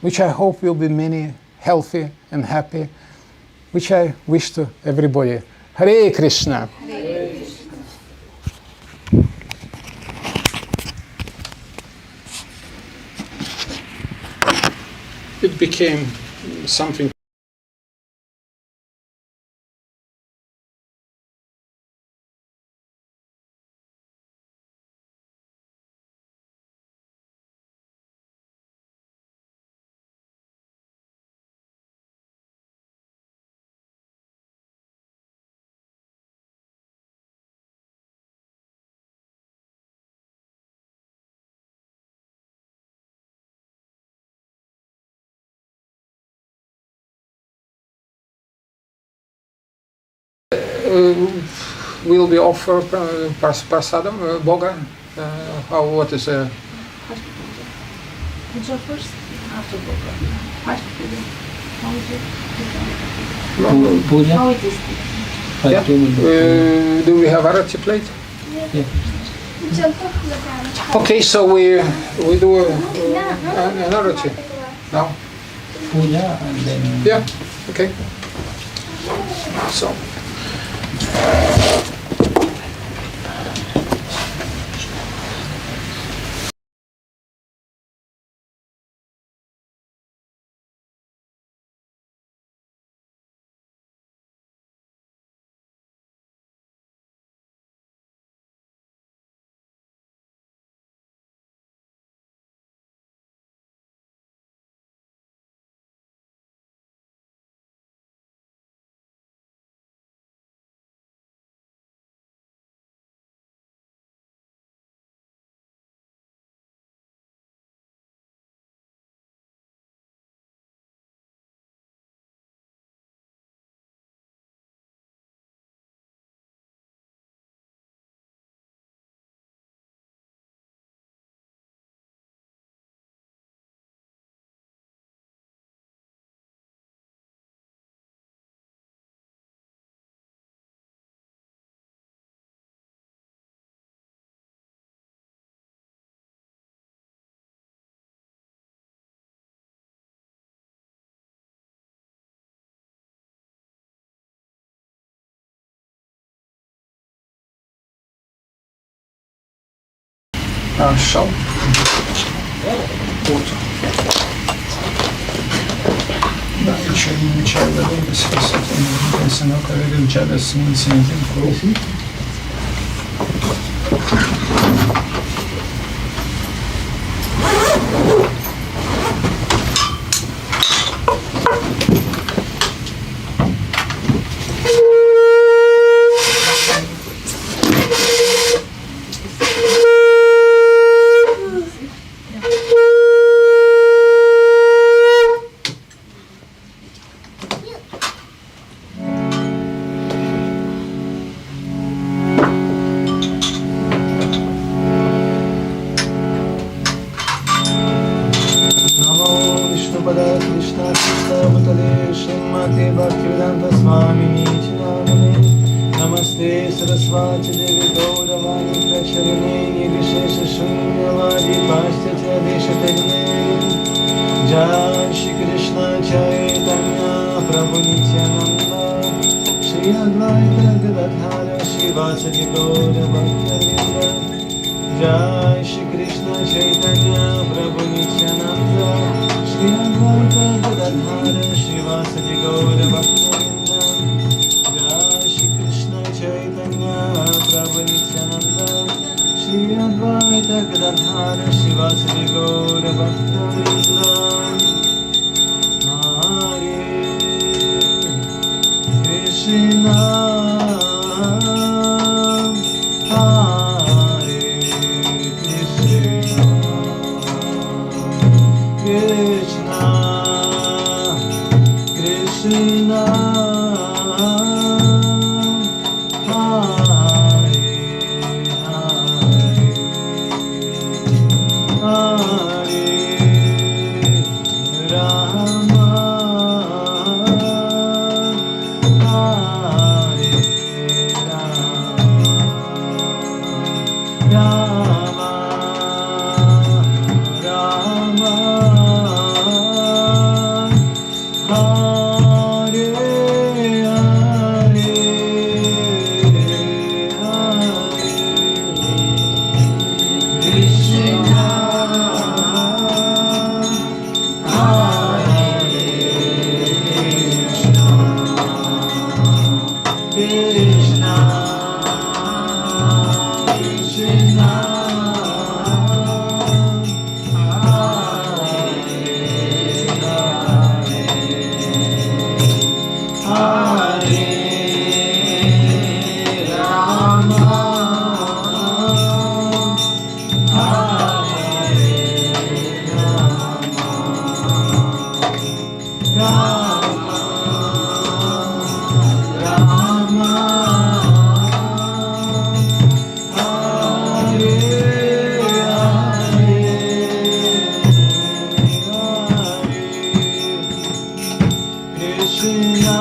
which I hope will be many, healthy and happy, which I wish to everybody. Hare Krishna. Hare Krishna. It became something. Will be offered prasadam, Boga. What is Puja first, after Boga. Puja? How it is? Yeah. Do we have arati plate? Yeah. Okay, so we do an arati now. Puja and then... Yeah. Okay. So. Shall water. Да, еще не чай воды, без сенока, ведем чай без сенока. Namaste Saraswati Devi Gauravani Pracharine Nirvishesha Shunyavadi Pashtya Deshategne Jai Shri Krishna Chaitanya Prabhu Nityananda Shri Advaita Gadadhara Shivasadi Gaura Bhaktavinda Jai Shri Krishna Chaitanya Prabhu Nityananda Shri Advaita Gadadhara Shivasadi Gaura Bhaktavinda Jai Shri Krishna Chaitanya Prabhu Nityananda Shri Advaita Gadadhara Shivasadi Gaura Bhaktavinda Hare Krishna Hare Krishna,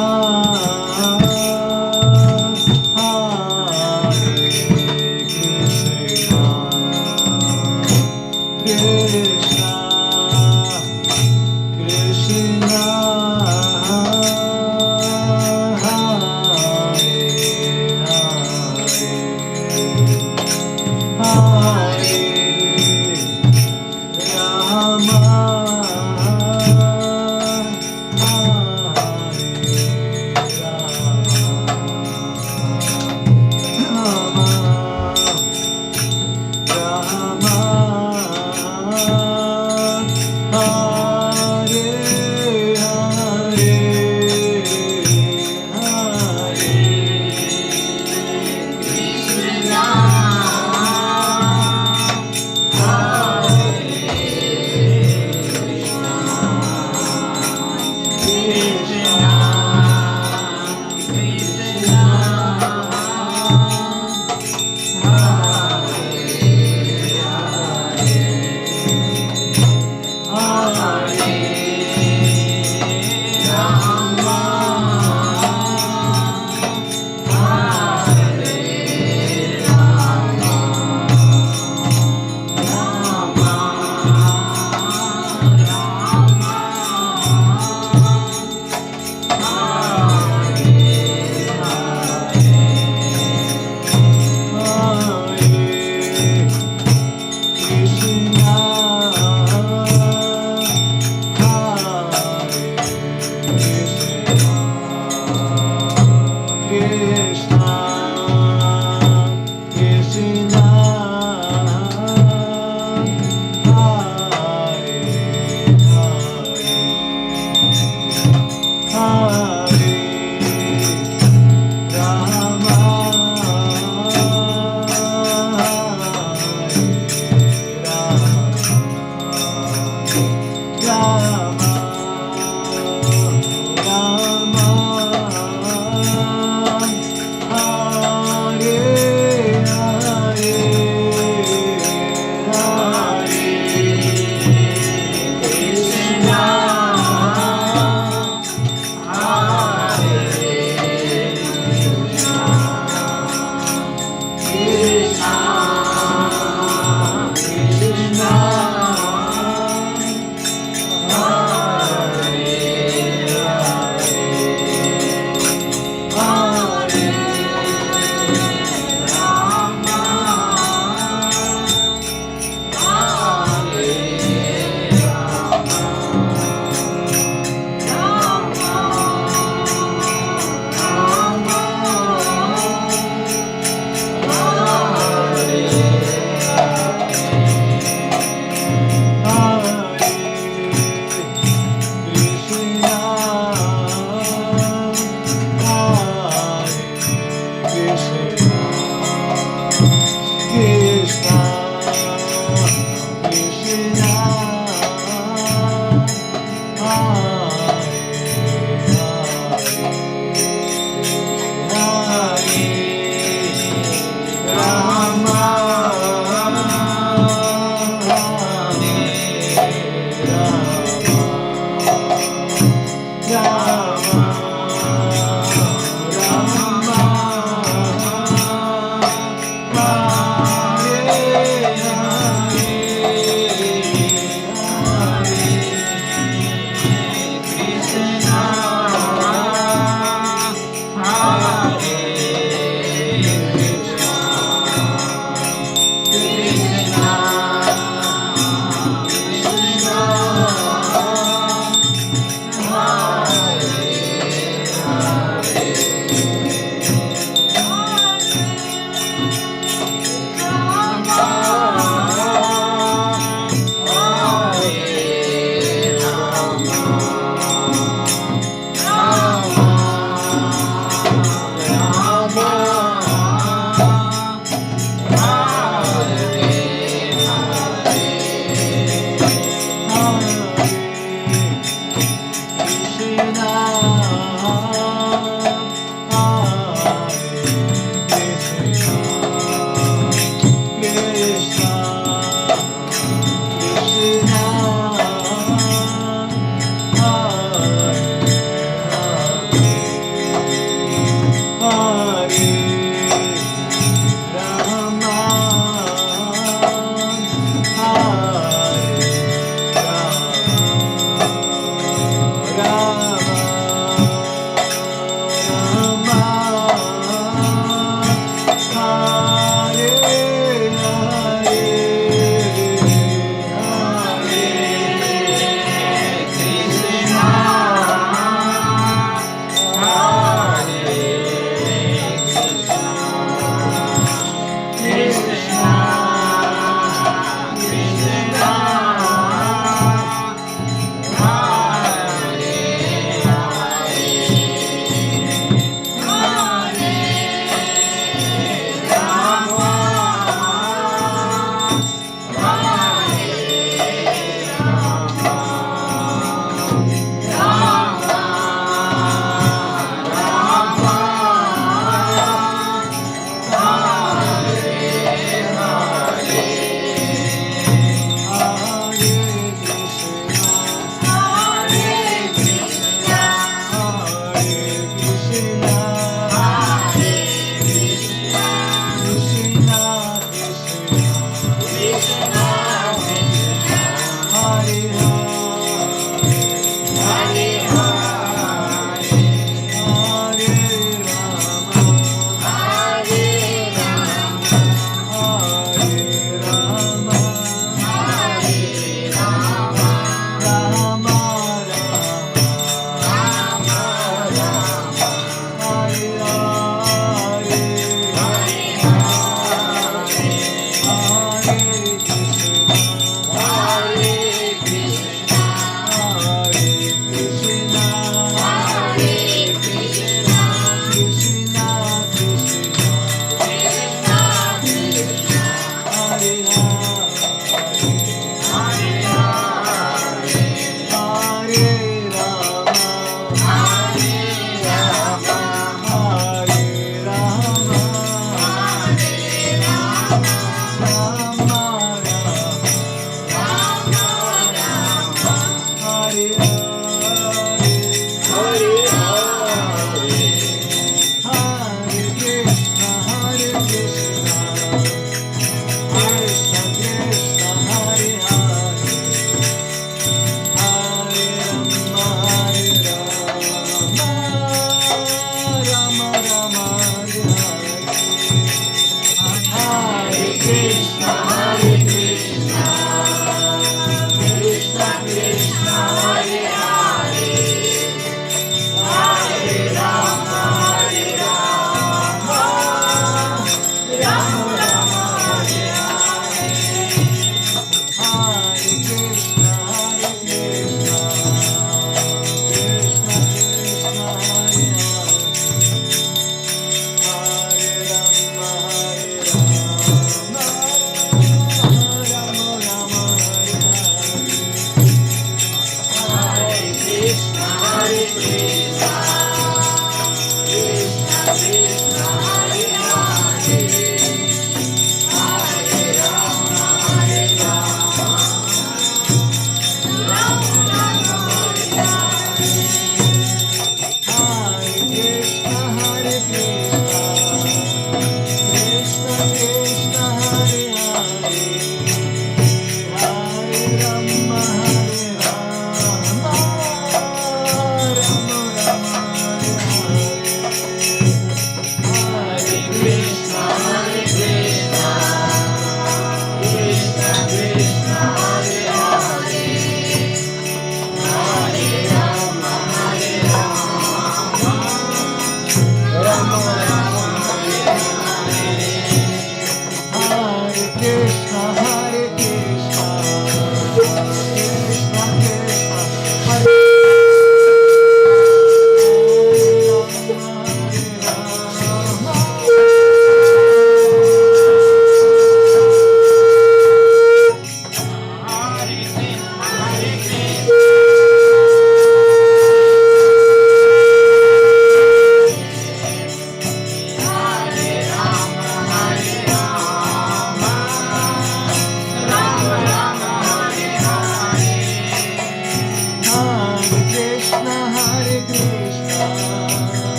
Hare Krishna, Krishna, Krishna, Hare Hare, Hare Rama, Hare Rama.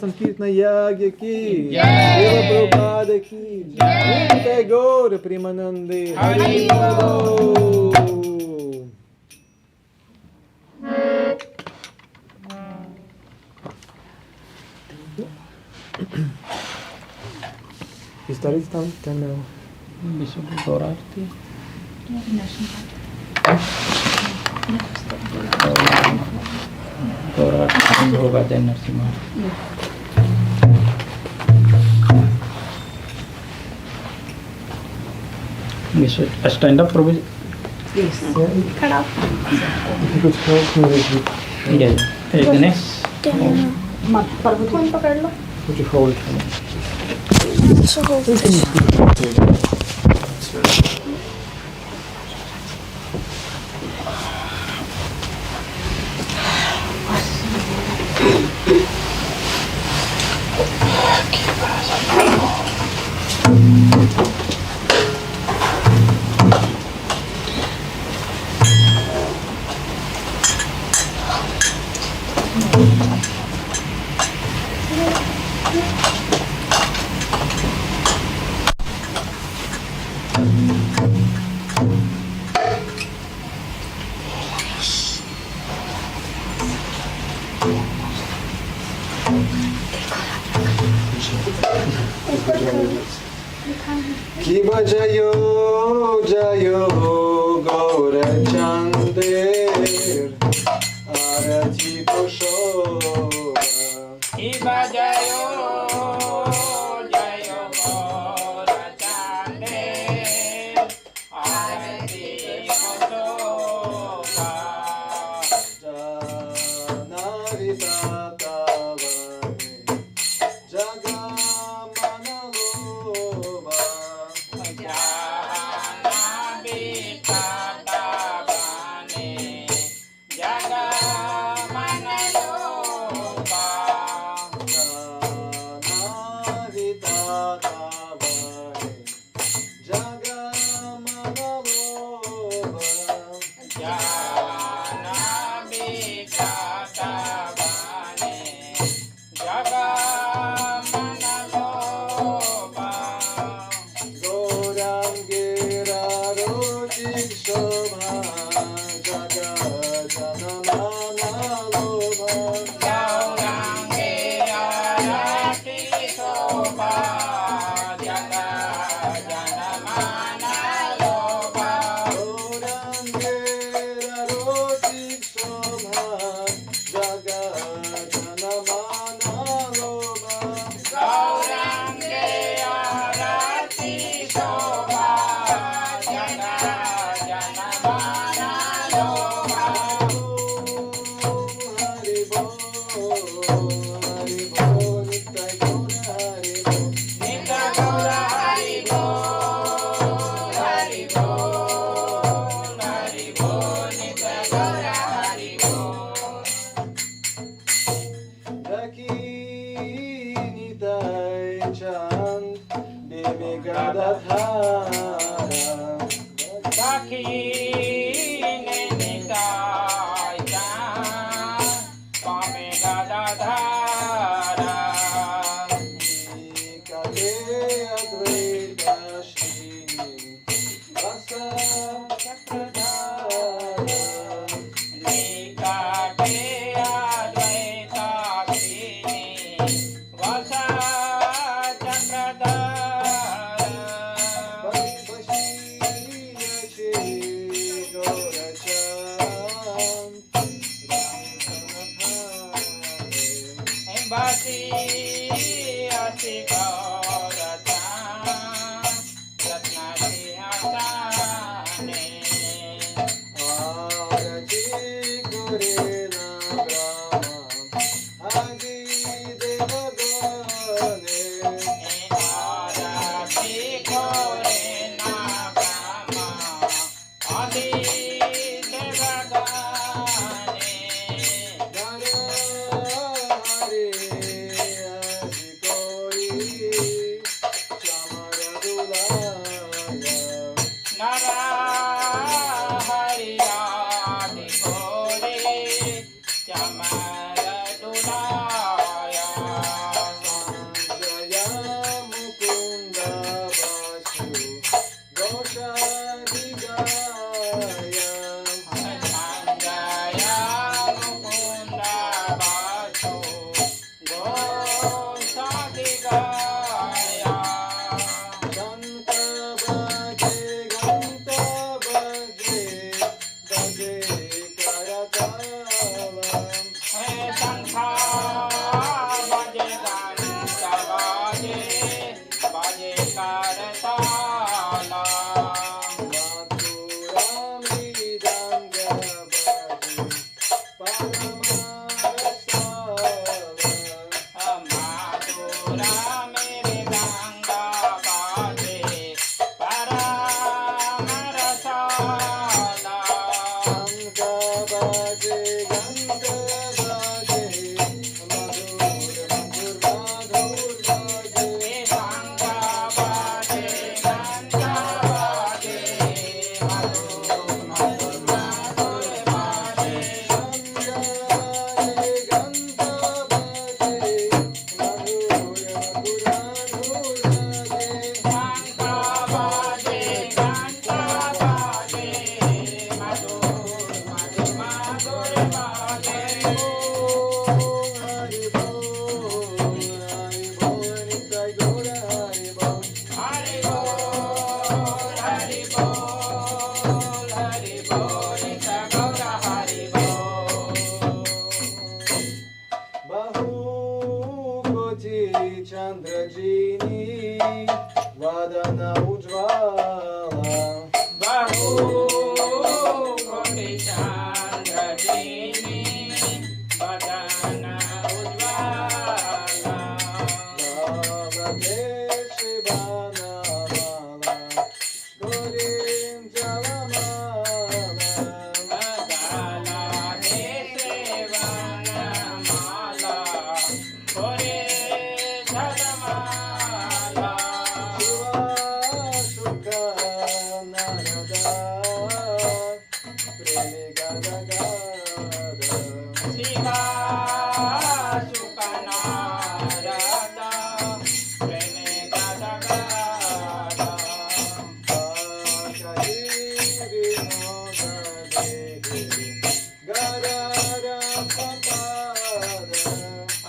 Sankirtana Yagya ki Deva Prabhupada ki Jai Gaur Premanande Hari Bolo. Started down, then Bishop Dorarti. Dorarti होगा then Narasimha. We should stand up, Prabhu. Please. Cut off. if you could help me with Yeah. Hey, Ganesh. Phone पकड़ लो. would you hold for me? Ki bajayo jayo gaura chandir arati koshoba. Iba jayo jayo gora chande arati kosoba Janari tatavani jagamanaloba. jana bitata bane jaga manaloba Janari tatavani jagamanaloba. jana bitata bane jaga manaloba Gaurangira rotik shobha jaga janamana loba. Gaurange arati soba jaga janamana loba Gaurangira rotik shobha jaga janamana loba. Gaurange arati soba jaga janamana loba Hari Bol, Nitai Gaura Hari Bol. Nita Gaura Hari Bol Hari Bol Hari Bol Nita Gaura Hari Bol Dakini Nitai Chand, Bebe Gadadhara. Dakine Nitai Chan Swami Gadadhara Nikate Advaita Shrini, Vasa Chakradhara. Nikate Advaita Krini Vasa Chakradhara Bashirachi Gauracham, Ramsanadhare. Embasi Asi Gaura Chan Ratna Sihasane Arati Gurena Brahma, Adi Devagane. Arati Korena Brahma Adi Devagane Dara Hari Adi Gauri. Koti Chandrajini Vadana Ujvala Bahu Koti Chandrajini Vadana Ujvala Navate Shivana Mala Gorim Jalamala Adala Desevana Mala Kore Dharamala Shiva Shuka Narada Premi Gada Gada Shiva Sukanarada Preme Gada Gada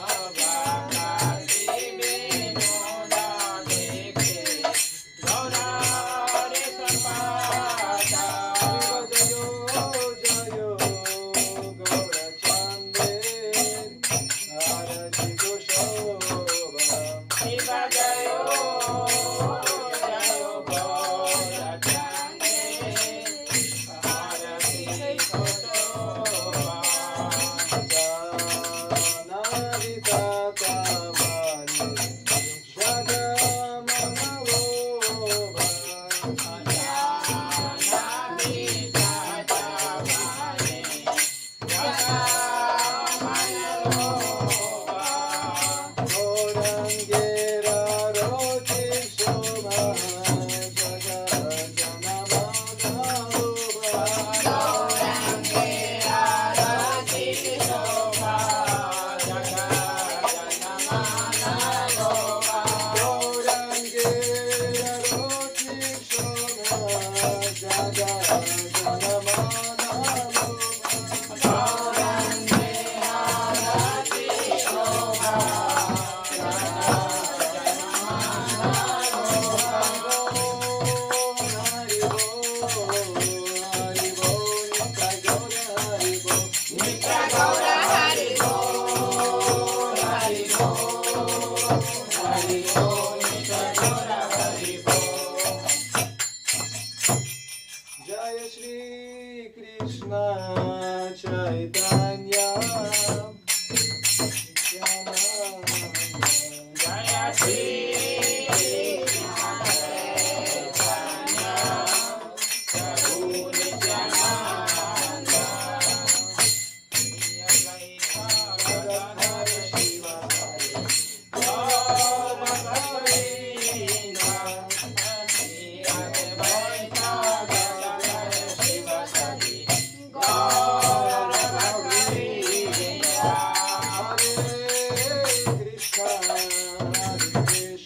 Avakasi Vinoda Dekhe Gaurare Sapada Shiva Jayo Jayo Gaura Chande Harati Kosoba Jaya Shri Krishna Chaitanya Jaya Shri Krishna Chaitanya Prabhu Nityananda Shri Advaita Gadadhara Shivasari Gaura Gaurina Shri Advaita Gadadhara Shivasari Gaura Gaurina Hare Krishna Hare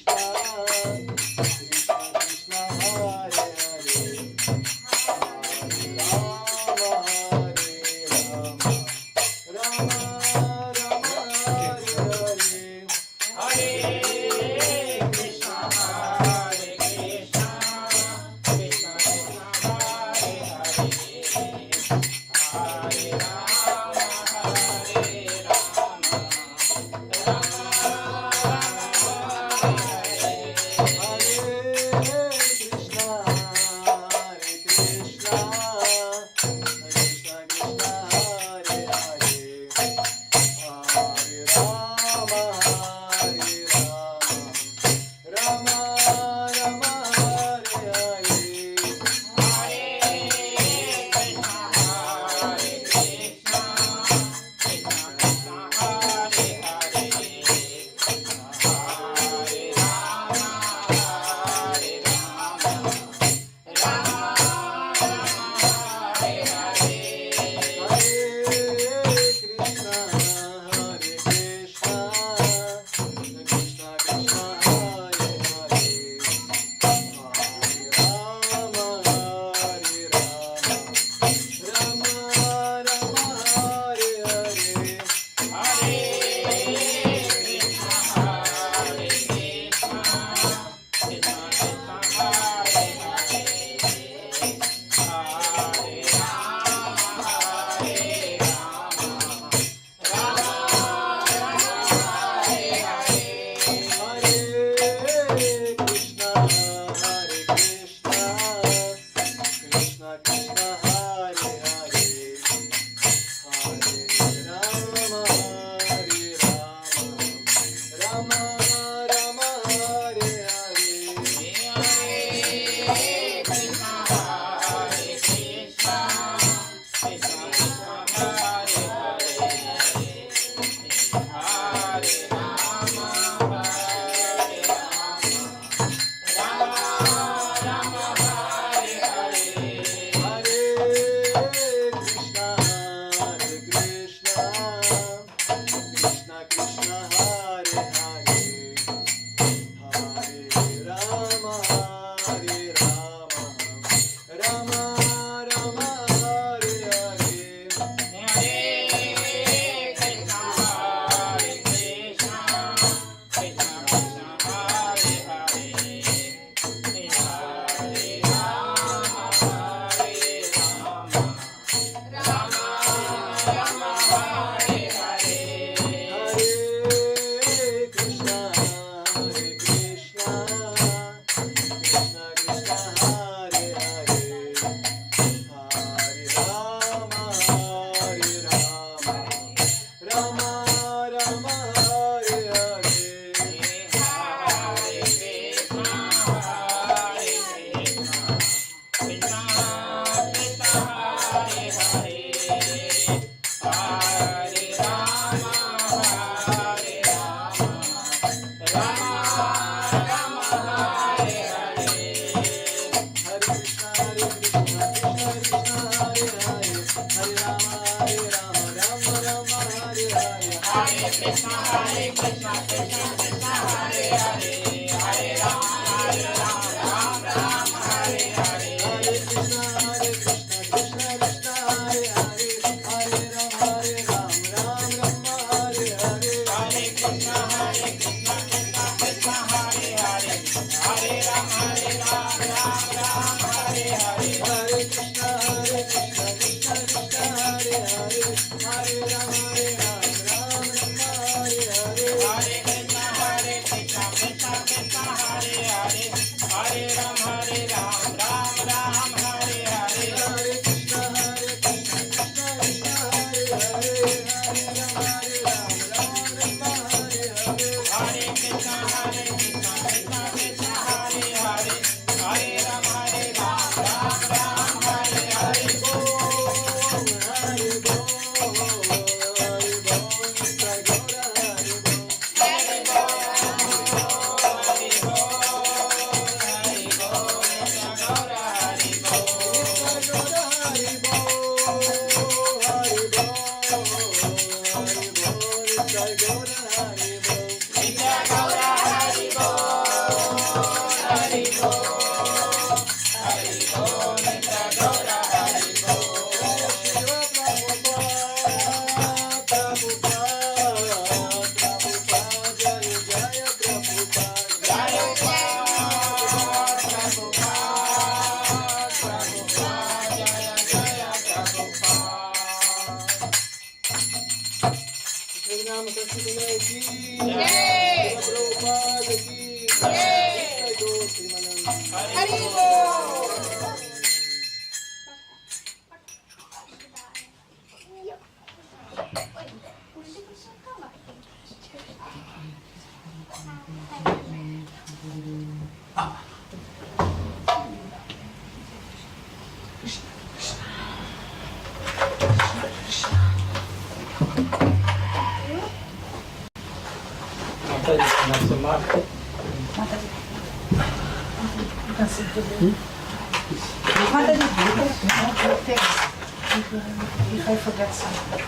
If I forget something.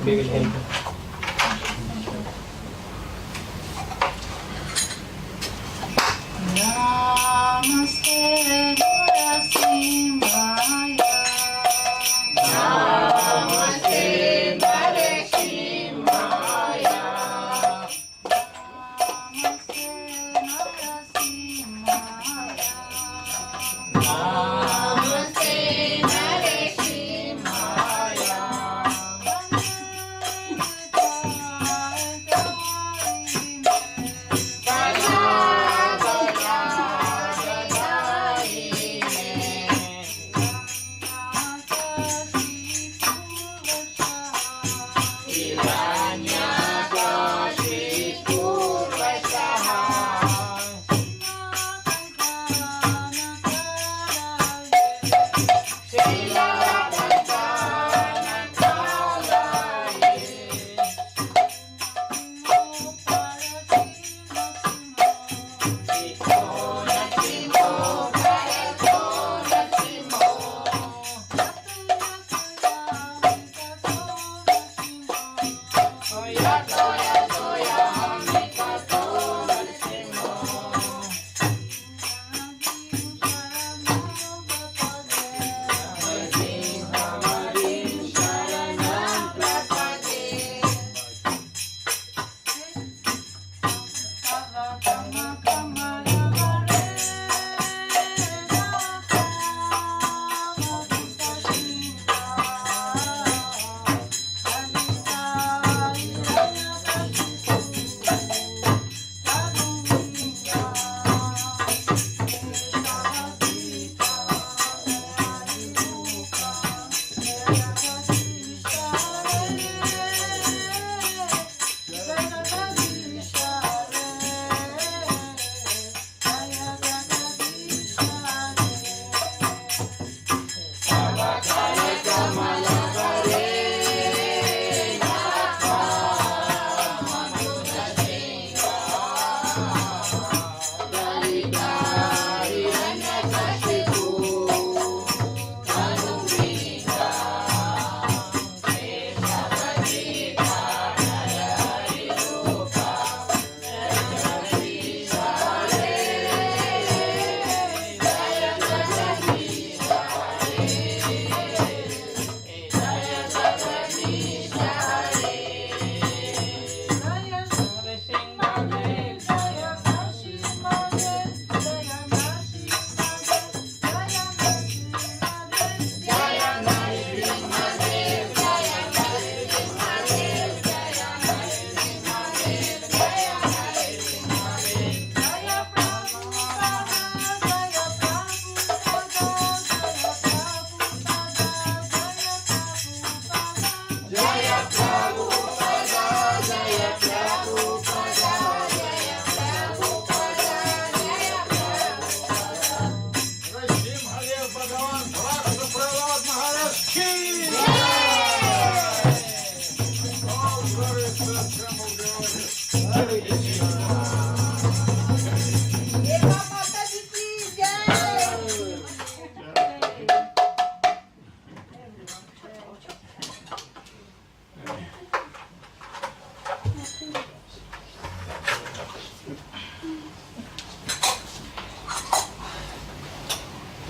We will help you. Namaste Narasimhaya. Namaste Narasimhaya. Namaste Narasimhaya. Namaste Narasimhaya.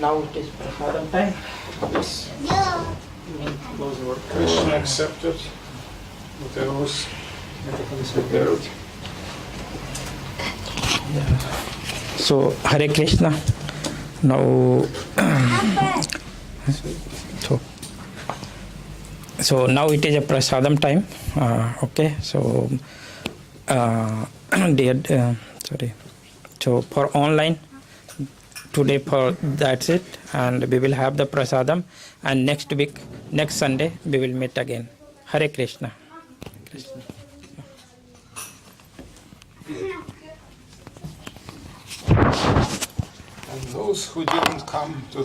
Now it is prasadam time. Yes. Yeah. Those were Krishna accepted. Whatever was prepared. So Hare Krishna. Now so now it is a prasadam time. Okay, so dear Sorry. So for online, today for that's it, and we will have the prasadam, and next week, next Sunday, we will meet again. Hare Krishna. Krishna. And those who didn't come to